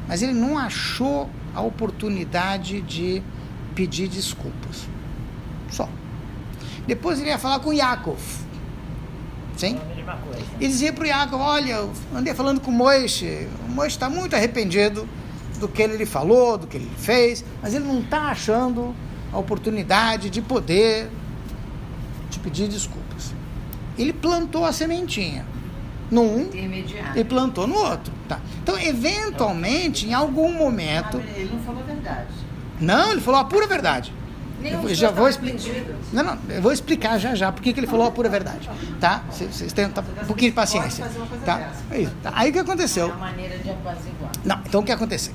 [SPEAKER 1] mas ele não achou a oportunidade de pedir desculpas, só. Depois ele ia falar com o Yaakov, sim? E dizia para o Yaakov, olha, eu andei falando com o Moisés está muito arrependido do que ele lhe falou, do que ele fez, mas ele não está achando a oportunidade de poder te pedir desculpas. Ele plantou a sementinha num e plantou no outro. Tá? Então, eventualmente, em algum momento...
[SPEAKER 2] Ele não falou a verdade.
[SPEAKER 1] Não, ele falou a pura verdade. Eu já vou explicar. Não, eu vou explicar já porque que ele falou a pura verdade, tá? Vocês têm um pouquinho de paciência, tá? Isso. Tá? Aí o que aconteceu?
[SPEAKER 4] É uma maneira de apaziguar.
[SPEAKER 1] Não, então o que aconteceu?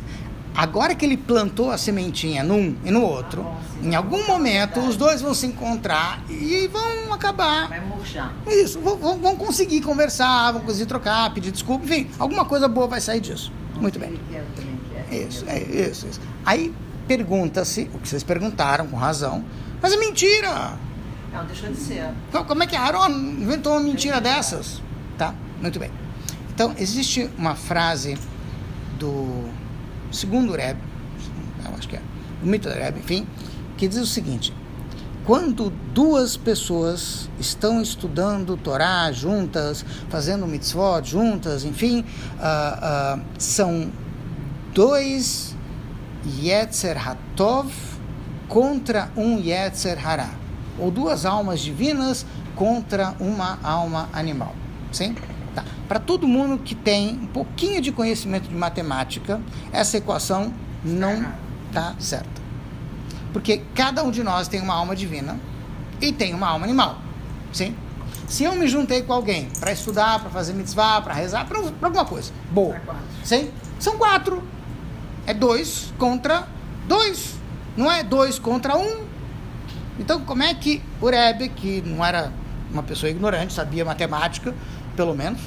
[SPEAKER 1] Agora que ele plantou a sementinha num e no outro, em algum momento os dois vão se encontrar e vão acabar.
[SPEAKER 4] Vai murchar.
[SPEAKER 1] Isso, vão conseguir conversar, vão conseguir trocar, pedir desculpa, enfim, alguma coisa boa vai sair disso. Muito bem. Isso. Aí pergunta-se, o que vocês perguntaram com razão, mas é mentira!
[SPEAKER 2] Não, deixou de ser.
[SPEAKER 1] Como é que Aaron inventou uma mentira dessas? Tá, muito bem. Então, existe uma frase do segundo Rebbe, eu acho que é, o mito do Rebbe, enfim, que diz o seguinte: quando duas pessoas estão estudando Torá juntas, fazendo mitzvot juntas, enfim, são dois Yetzer Hatov contra um Yetzer Hara, ou duas almas divinas contra uma alma animal. Sim? Tá. Para todo mundo que tem um pouquinho de conhecimento de matemática, essa equação não está certa. Porque cada um de nós tem uma alma divina e tem uma alma animal. Sim? Se eu me juntei com alguém para estudar, para fazer mitzvah, para rezar, para alguma coisa boa, sim? São 4. É 2 contra 2. Não é 2 contra 1. Então, como é que o Rebbe, que não era uma pessoa ignorante, sabia matemática, pelo menos,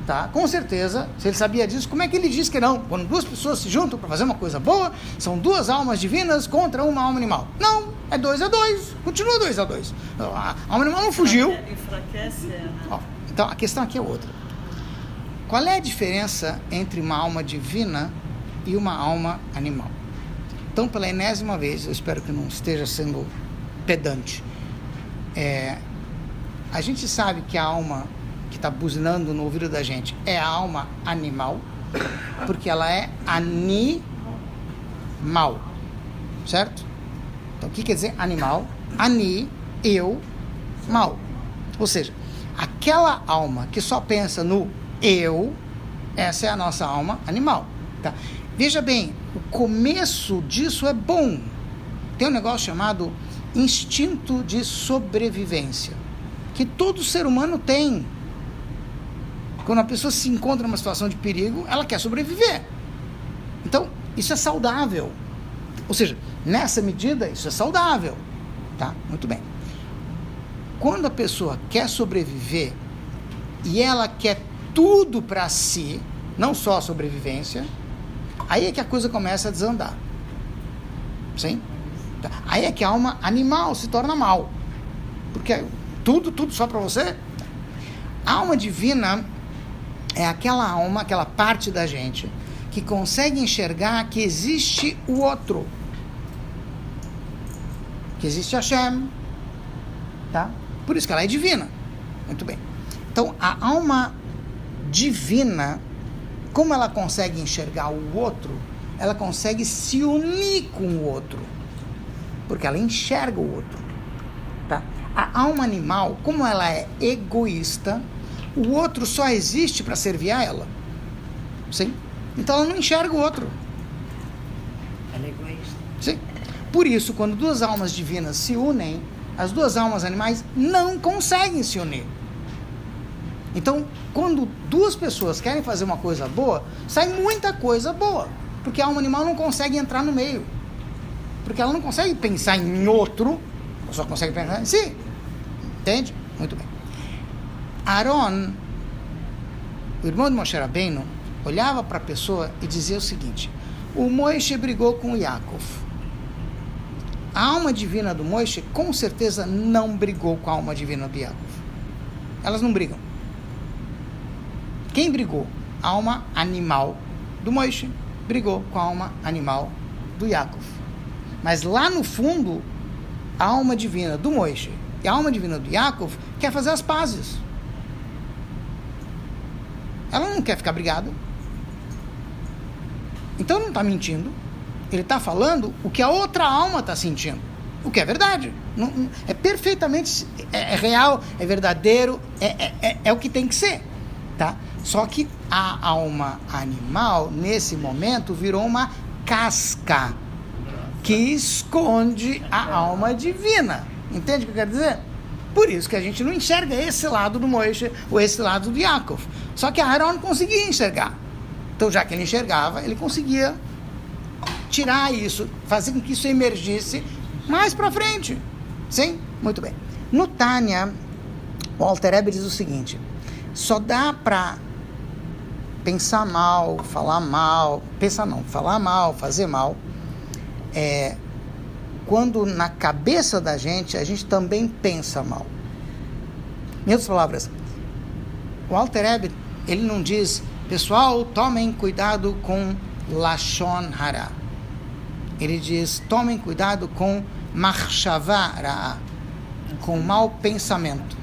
[SPEAKER 1] tá? Com certeza, se ele sabia disso, como é que ele diz que não? Quando duas pessoas se juntam para fazer uma coisa boa, são duas almas divinas contra uma alma animal. Não, é 2 a 2. Continua 2 a 2. A alma animal não fugiu.
[SPEAKER 2] Enfraquece, né?
[SPEAKER 1] Ó, então, a questão aqui é outra. Qual é a diferença entre uma alma divina e uma alma animal? Então, pela enésima vez, eu espero que não esteja sendo pedante, a gente sabe que a alma que está buzinando no ouvido da gente é a alma animal, porque ela é animal, certo? Então, o que quer dizer animal? Ani, eu, mal. Ou seja, aquela alma que só pensa no eu, essa é a nossa alma animal, tá? Veja bem, o começo disso é bom. Tem um negócio chamado instinto de sobrevivência, que todo ser humano tem. Quando a pessoa se encontra numa situação de perigo, ela quer sobreviver. Então, isso é saudável. Ou seja, nessa medida, isso é saudável. Tá? Muito bem. Quando a pessoa quer sobreviver e ela quer tudo para si, não só a sobrevivência, aí é que a coisa começa a desandar. Sim? Aí é que a alma animal se torna mal. Porque tudo só para você. A alma divina é aquela alma, aquela parte da gente que consegue enxergar que existe o outro. Que existe Hashem. Tá? Por isso que ela é divina. Muito bem. Então, a alma divina, como ela consegue enxergar o outro, ela consegue se unir com o outro. Porque ela enxerga o outro. Tá? A alma animal, como ela é egoísta, o outro só existe para servir a ela. Sim? Então ela não enxerga o outro.
[SPEAKER 4] Ela é egoísta.
[SPEAKER 1] Sim? Por isso, quando duas almas divinas se unem, as duas almas animais não conseguem se unir. Então, quando duas pessoas querem fazer uma coisa boa, sai muita coisa boa. Porque a alma animal não consegue entrar no meio. Porque ela não consegue pensar em outro, ela só consegue pensar em si. Entende? Muito bem. Aaron, o irmão de Moshe Rabbeinu, olhava para a pessoa e dizia o seguinte: o Moshe brigou com o Yaakov. A alma divina do Moshe com certeza não brigou com a alma divina do Yaakov. Elas não brigam. Quem brigou? A alma animal do Moshe brigou com a alma animal do Yaakov. Mas lá no fundo, a alma divina do Moshe e a alma divina do Yaakov quer fazer as pazes. Ela não quer ficar brigada. Então ele não está mentindo. Ele está falando o que a outra alma está sentindo. O que é verdade. É perfeitamente é real, é verdadeiro, é o que tem que ser. Tá? Só que a alma animal, nesse momento, virou uma casca que esconde a alma divina. Entende o que eu quero dizer? Por isso que a gente não enxerga esse lado do Moshe ou esse lado do Yaakov. Só que Aaron conseguia enxergar. Então, já que ele enxergava, ele conseguia tirar isso, fazer com que isso emergisse mais para frente. Sim? Muito bem. No Tânia, o Alter Rebbe diz o seguinte: só dá para pensar mal, falar mal, falar mal, fazer mal, quando na cabeça da gente a gente também pensa mal. Em outras palavras, o Alter Rebbe, ele não diz: pessoal, tomem cuidado com Lashon Hara. ele diz, tomem cuidado com machshavá ra'á, com mau pensamento.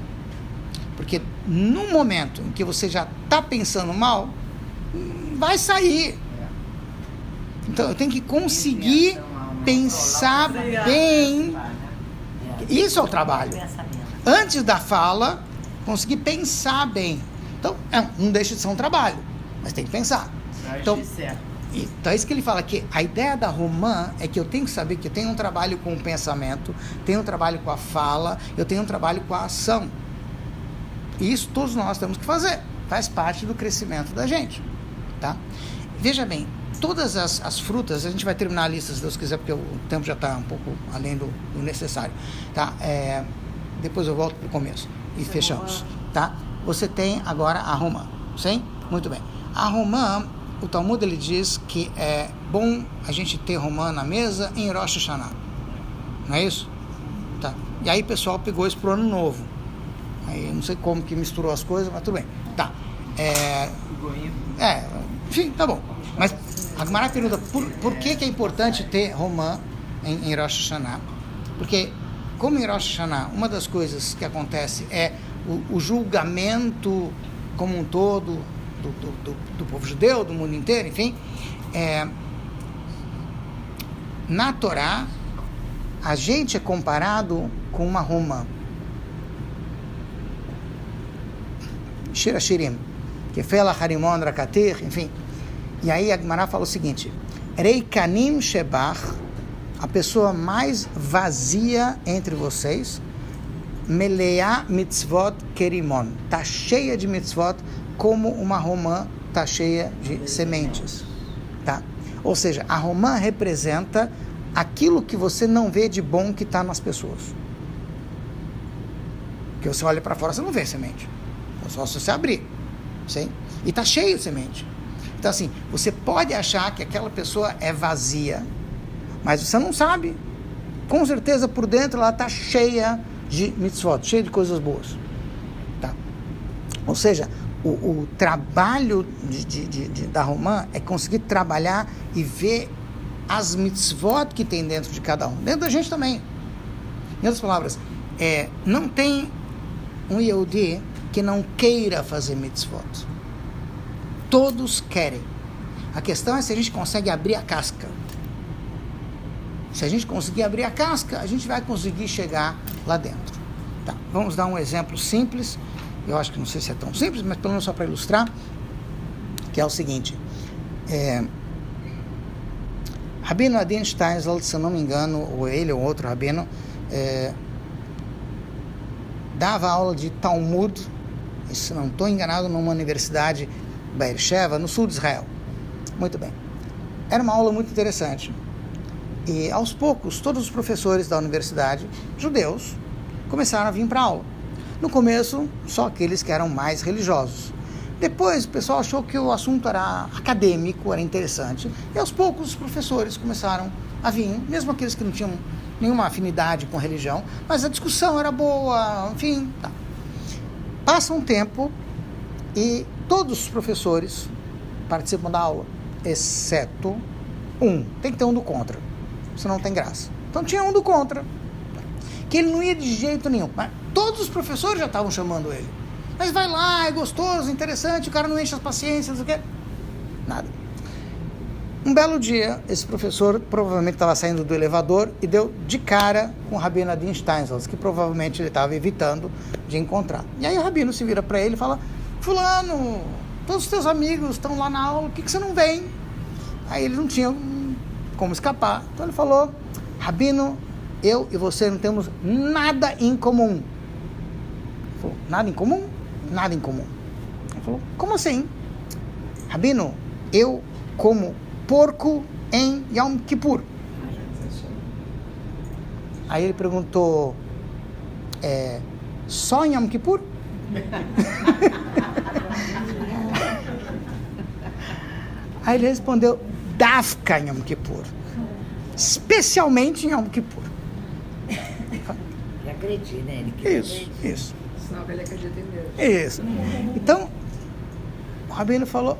[SPEAKER 1] Porque no momento em que você já está pensando mal, vai sair. Então eu tenho que conseguir pensar bem. Isso é o trabalho. Antes da fala, conseguir pensar bem. Então, não deixa de ser um trabalho, mas tem que pensar. Então é isso que ele fala, que a ideia da Romã é que eu tenho que saber que eu tenho um trabalho com o pensamento, tenho um trabalho com a fala, eu tenho um trabalho com a ação. E isso todos nós temos que fazer. Faz parte do crescimento da gente. Tá? Veja bem, todas as frutas, a gente vai terminar a lista se Deus quiser, porque o tempo já está um pouco além do necessário. Tá? Depois eu volto para o começo e fechamos. Tá? Você tem agora a Romã. Sim? Muito bem. A Romã, o Talmud ele diz que é bom a gente ter Romã na mesa em Rosh Hashanah. Não é isso? Tá. E aí o pessoal pegou isso para o ano novo. Aí não sei como que misturou as coisas, mas tudo bem. Tá. Enfim, tá bom. Mas a Gemara pergunta por que é importante ter Romã em Rosh Hashanah? Porque, como em Rosh Hashanah, uma das coisas que acontece é o julgamento como um todo do povo judeu, do mundo inteiro, enfim, na Torá, a gente é comparado com uma Romã. Shira Shirim, que fela Harimon Rakatir, enfim. E aí a Gemara fala o seguinte: Reikanim Shebach, a pessoa mais vazia entre vocês, Melea Mitzvot Kerimon, está cheia de mitzvot, como uma romã está cheia de sementes. Tá? Ou seja, a romã representa aquilo que você não vê de bom que está nas pessoas. Porque você olha para fora, você não vê semente. É só se você abrir. Sim? E está cheio de semente. Então, assim, você pode achar que aquela pessoa é vazia, mas você não sabe. Com certeza, por dentro, ela está cheia de mitzvot, cheia de coisas boas. Tá? Ou seja, o trabalho da Romã é conseguir trabalhar e ver as mitzvot que tem dentro de cada um. Dentro da gente também. Em outras palavras, não tem um Yehudi que não queira fazer mitzvot. Todos querem. A questão é se a gente consegue abrir a casca. Se a gente conseguir abrir a casca, a gente vai conseguir chegar lá dentro. Tá, vamos dar um exemplo simples. Eu acho que não sei se é tão simples, mas pelo menos só para ilustrar, que é o seguinte. Rabino Adin Steinsaltz, se eu não me engano, ou ele ou outro rabino, dava aula de Talmud, se não estou enganado, numa universidade Beersheba, no sul de Israel. Muito bem. Era uma aula muito interessante. E, aos poucos, todos os professores da universidade, judeus, começaram a vir para a aula. No começo, só aqueles que eram mais religiosos. Depois, o pessoal achou que o assunto era acadêmico, era interessante. E, aos poucos, os professores começaram a vir, mesmo aqueles que não tinham nenhuma afinidade com religião, mas a discussão era boa, enfim. Tá. Passa um tempo e todos os professores participam da aula, exceto um. Tem que ter um do contra, senão não tem graça. Então tinha um do contra, que ele não ia de jeito nenhum. Mas todos os professores já estavam chamando ele. Mas vai lá, é gostoso, interessante, o cara não enche as paciências, não sei o quê. Nada. Um belo dia, esse professor provavelmente estava saindo do elevador e deu de cara com o Rabino Adin Steinsaltz, que provavelmente ele estava evitando de encontrar. E aí o Rabino se vira para ele e fala: Fulano, todos os teus amigos estão lá na aula, por que você não vem? Aí ele não tinha como escapar. Então ele falou: Rabino, eu e você não temos nada em comum. Ele falou: nada em comum? Nada em comum. Ele falou: como assim? Rabino, eu como porco em Yom Kippur. Aí ele perguntou: só em Yom Kippur? Aí ele respondeu: Dafka em Yom Kippur, especialmente em Yom Kippur.
[SPEAKER 3] Ele acredita, né? Ele
[SPEAKER 1] acredita. Isso.
[SPEAKER 3] Senão ele acredita em Deus.
[SPEAKER 1] Isso. Então, o Rabino falou: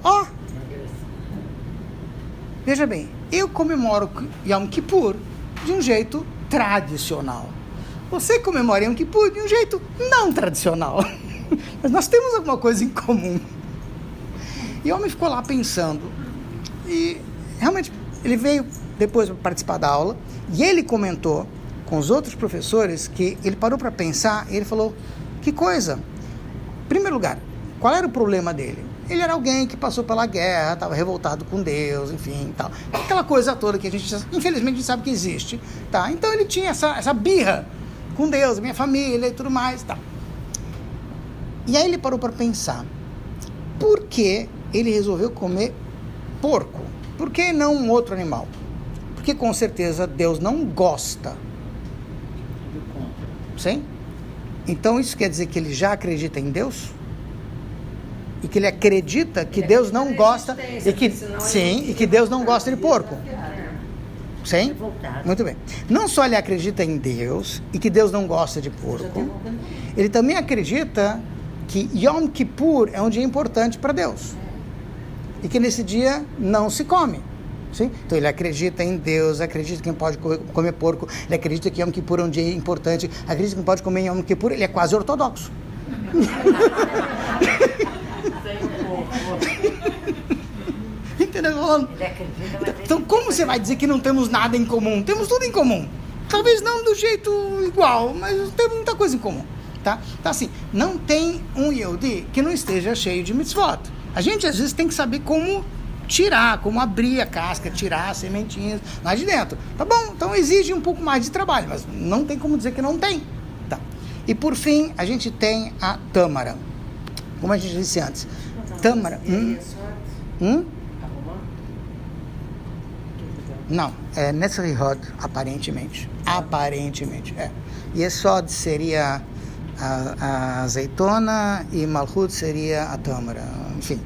[SPEAKER 1] veja bem, eu comemoro Yom Kippur de um jeito tradicional. Você comemora Yom Kippur de um jeito não tradicional. Mas nós temos alguma coisa em comum. E o homem ficou lá pensando. E realmente ele veio depois para participar da aula. E ele comentou com os outros professores que ele parou para pensar e ele falou, que coisa. Em primeiro lugar, qual era o problema dele? Ele era alguém que passou pela guerra, estava revoltado com Deus, enfim, tal. Aquela coisa toda que a gente, infelizmente, a gente sabe que existe, tá? Então ele tinha essa birra com Deus, minha família e tudo mais, tá? E aí ele parou para pensar, por que ele resolveu comer porco? Por que não um outro animal? Porque com certeza Deus não gosta. Sim? Então isso quer dizer que ele já acredita em Deus? E que ele acredita que Deus não gosta e que sim, e que Deus não gosta de porco. Sim? Muito bem. Não só ele acredita em Deus e que Deus não gosta de porco, ele também acredita que Yom Kippur é um dia importante para Deus. E que nesse dia não se come. Sim? Então ele acredita em Deus, acredita que não pode comer porco, ele acredita que Yom Kippur é um dia importante, acredita que não pode comer Yom Kippur, ele é quase ortodoxo. Entendeu? Então, como você vai dizer que não temos nada em comum? Temos tudo em comum. Talvez não do jeito igual, mas temos muita coisa em comum. Tá? Então, assim, não tem um Yehudi que não esteja cheio de mitzvot. A gente, às vezes, tem que saber como tirar, como abrir a casca, tirar as sementinhas lá de dentro. Tá bom? Então, exige um pouco mais de trabalho, mas não tem como dizer que não tem. Tá? E, por fim, a gente tem a tâmara. Como a gente disse antes. Tâmara. Não, é Netzrihod, aparentemente. Aparentemente, é. Yesod seria a azeitona e Malhut seria a tâmara. Enfim,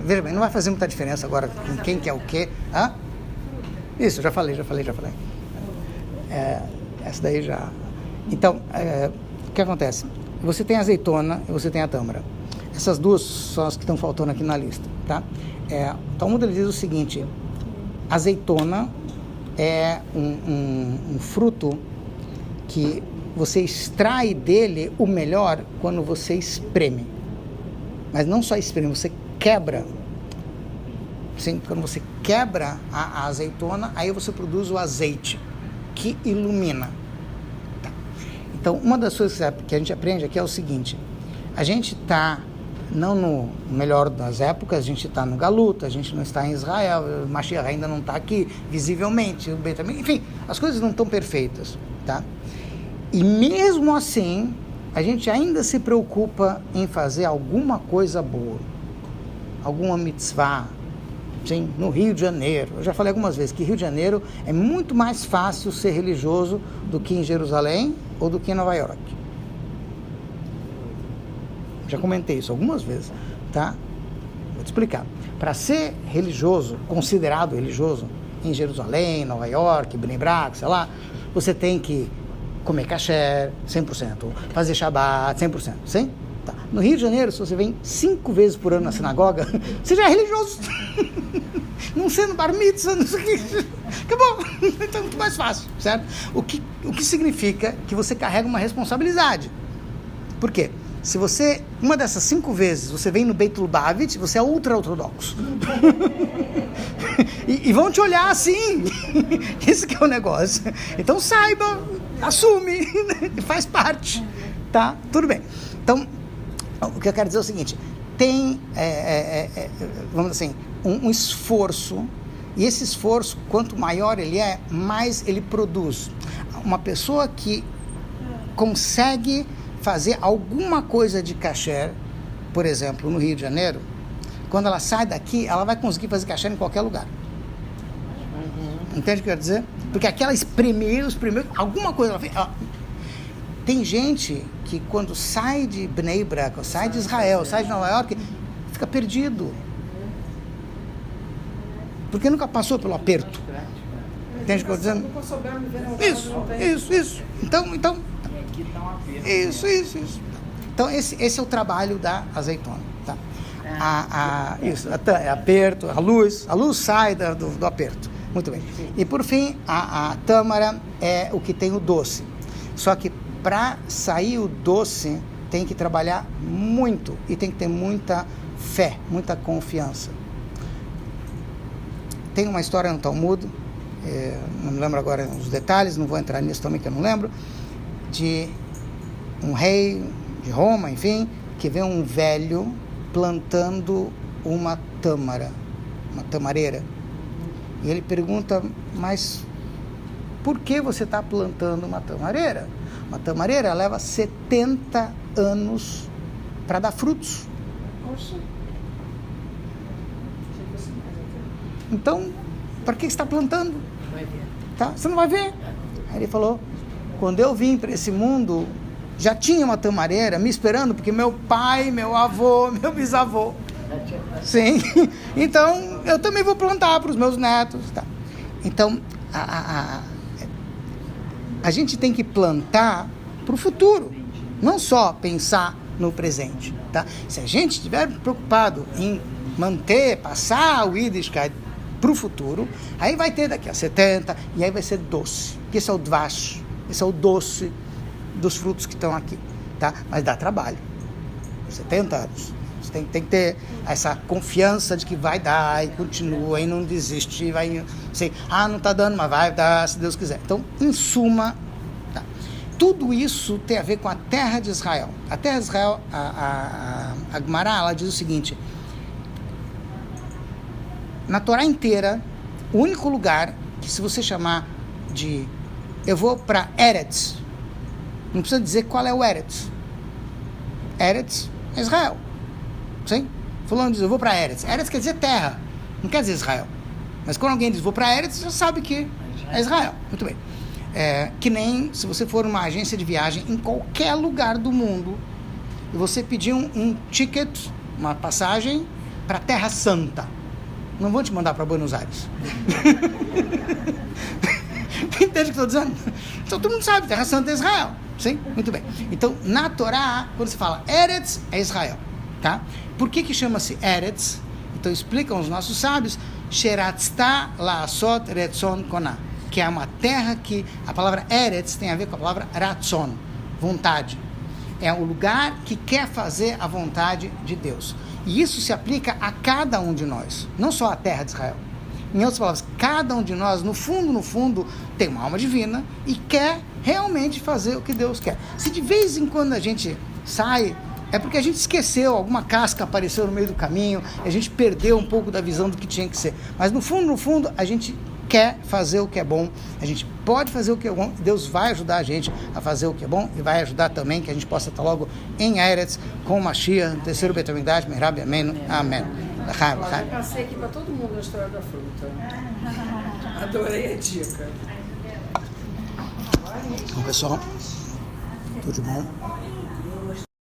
[SPEAKER 1] veja bem, não vai fazer muita diferença agora com quem que é o quê. Hã? Isso, já falei. Essa daí já... Então, o que acontece? Você tem a azeitona e você tem a tâmara. Essas duas são as que estão faltando aqui na lista, tá? O Talmud diz o seguinte: azeitona é um fruto que você extrai dele o melhor quando você espreme. Mas não só espreme, você quebra. Sim, quando você quebra a azeitona, aí você produz o azeite, que ilumina. Tá. Então, uma das coisas que a gente aprende aqui é o seguinte: a gente está não no melhor das épocas, a gente está no Galuta, a gente não está em Israel, o Mashiach ainda não está aqui, visivelmente, o Benjamin, enfim, as coisas não estão perfeitas, tá? E mesmo assim, a gente ainda se preocupa em fazer alguma coisa boa, alguma mitzvah, sim, no Rio de Janeiro. Eu já falei algumas vezes que Rio de Janeiro é muito mais fácil ser religioso do que em Jerusalém ou do que em Nova York. Já comentei isso algumas vezes, tá? Vou te explicar. Para ser religioso, considerado religioso, em Jerusalém, Nova York, Bnei Brak, sei lá, você tem que comer kasher, 100%, fazer Shabbat, 100%, sim? Tá. No Rio de Janeiro, se você vem 5 vezes por ano na sinagoga, você já é religioso. Não sendo bar mitzvah, não sei o que. Acabou. Então é muito mais fácil, certo? O que significa que você carrega uma responsabilidade. Por quê? Se você, uma dessas 5 vezes, você vem no Beit Lubavitch, você é ultra-ortodoxo. e vão te olhar assim. Isso que é o negócio. Então saiba, assume, faz parte. Tá? Tudo bem. Então, o que eu quero dizer é o seguinte: tem, vamos dizer assim, um esforço, e esse esforço, quanto maior ele é, mais ele produz. Uma pessoa que consegue fazer alguma coisa de kasher, por exemplo, no Rio de Janeiro, quando ela sai daqui, ela vai conseguir fazer kasher em qualquer lugar. Entende o que eu quero dizer? Porque aquela espremeu, alguma coisa ela fez. Tem gente que quando sai de Bnei Brak, ou sai de Israel, sai de Nova York, fica perdido. Porque nunca passou pelo aperto. Entende o que eu estou dizendo? Isso. Então, isso. Então, esse é o trabalho da azeitona. Tá? é aperto, a luz sai do aperto. Muito bem. E por fim, a tâmara é o que tem o doce. Só que para sair o doce, tem que trabalhar muito e tem que ter muita fé, muita confiança. Tem uma história no Talmud, não me lembro agora os detalhes, não vou entrar nisso também que eu não lembro, de um rei de Roma, enfim, que vê um velho plantando uma tâmara, uma tamareira. E ele pergunta, mas por que você está plantando uma tamareira? Uma tamareira leva 70 anos para dar frutos. Então, para que você está plantando?
[SPEAKER 4] Vai ver.
[SPEAKER 1] Tá? Você não vai ver. Aí ele falou, quando eu vim para esse mundo, já tinha uma tamareira me esperando, porque meu pai, meu avô, meu bisavô. Sim. Então, eu também vou plantar para os meus netos. Tá? Então, a gente tem que plantar para o futuro, não só pensar no presente. Tá? Se a gente estiver preocupado em passar o Yiddishkeit para o futuro, aí vai ter daqui a 70, e aí vai ser doce. Esse é o dvash, esse é o doce dos frutos que estão aqui. Tá? Mas dá trabalho. 70 anos. Você tem que ter essa confiança de que vai dar, e continua, e não desiste, e vai, sei, não está dando, mas vai dar, se Deus quiser. Então, em suma, tá. Tudo isso tem a ver com a terra de Israel. A terra de Israel, a Gemara, ela diz o seguinte, na Torá inteira, o único lugar que, se você chamar de eu vou para Eretz, não precisa dizer qual é o Eretz. Eretz é Israel. Sim? Fulano diz, eu vou para Eretz. Eretz quer dizer terra, não quer dizer Israel. Mas quando alguém diz, vou para Eretz, já sabe que é Israel. Muito bem. Que nem se você for uma agência de viagem em qualquer lugar do mundo e você pedir um ticket, uma passagem para Terra Santa. Não vou te mandar para Buenos Aires. Entende o que eu estou dizendo? Então todo mundo sabe, Terra Santa é Israel. Sim? Muito bem. Então, na Torá, quando se fala Eretz, é Israel. Tá? Por que chama-se Eretz? Então explicam os nossos sábios, Sheratzta la'asot retzon konah, que é uma terra que a palavra Eretz tem a ver com a palavra Ratzon, vontade. É o lugar que quer fazer a vontade de Deus. E isso se aplica a cada um de nós, não só a terra de Israel. Em outras palavras, cada um de nós, no fundo, tem uma alma divina e quer realmente fazer o que Deus quer. Se de vez em quando a gente sai, é porque a gente esqueceu, alguma casca apareceu no meio do caminho, a gente perdeu um pouco da visão do que tinha que ser. Mas no fundo, a gente quer fazer o que é bom, a gente pode fazer o que é bom, Deus vai ajudar a gente a fazer o que é bom e vai ajudar também que a gente possa estar logo em Eretz com o Mashiach, terceiro Beit HaMikdash, Mehrab, Amém. Amém.
[SPEAKER 3] Eu passei aqui para todo mundo a história da fruta. Adorei a dica.
[SPEAKER 1] Então, pessoal, tudo de bom.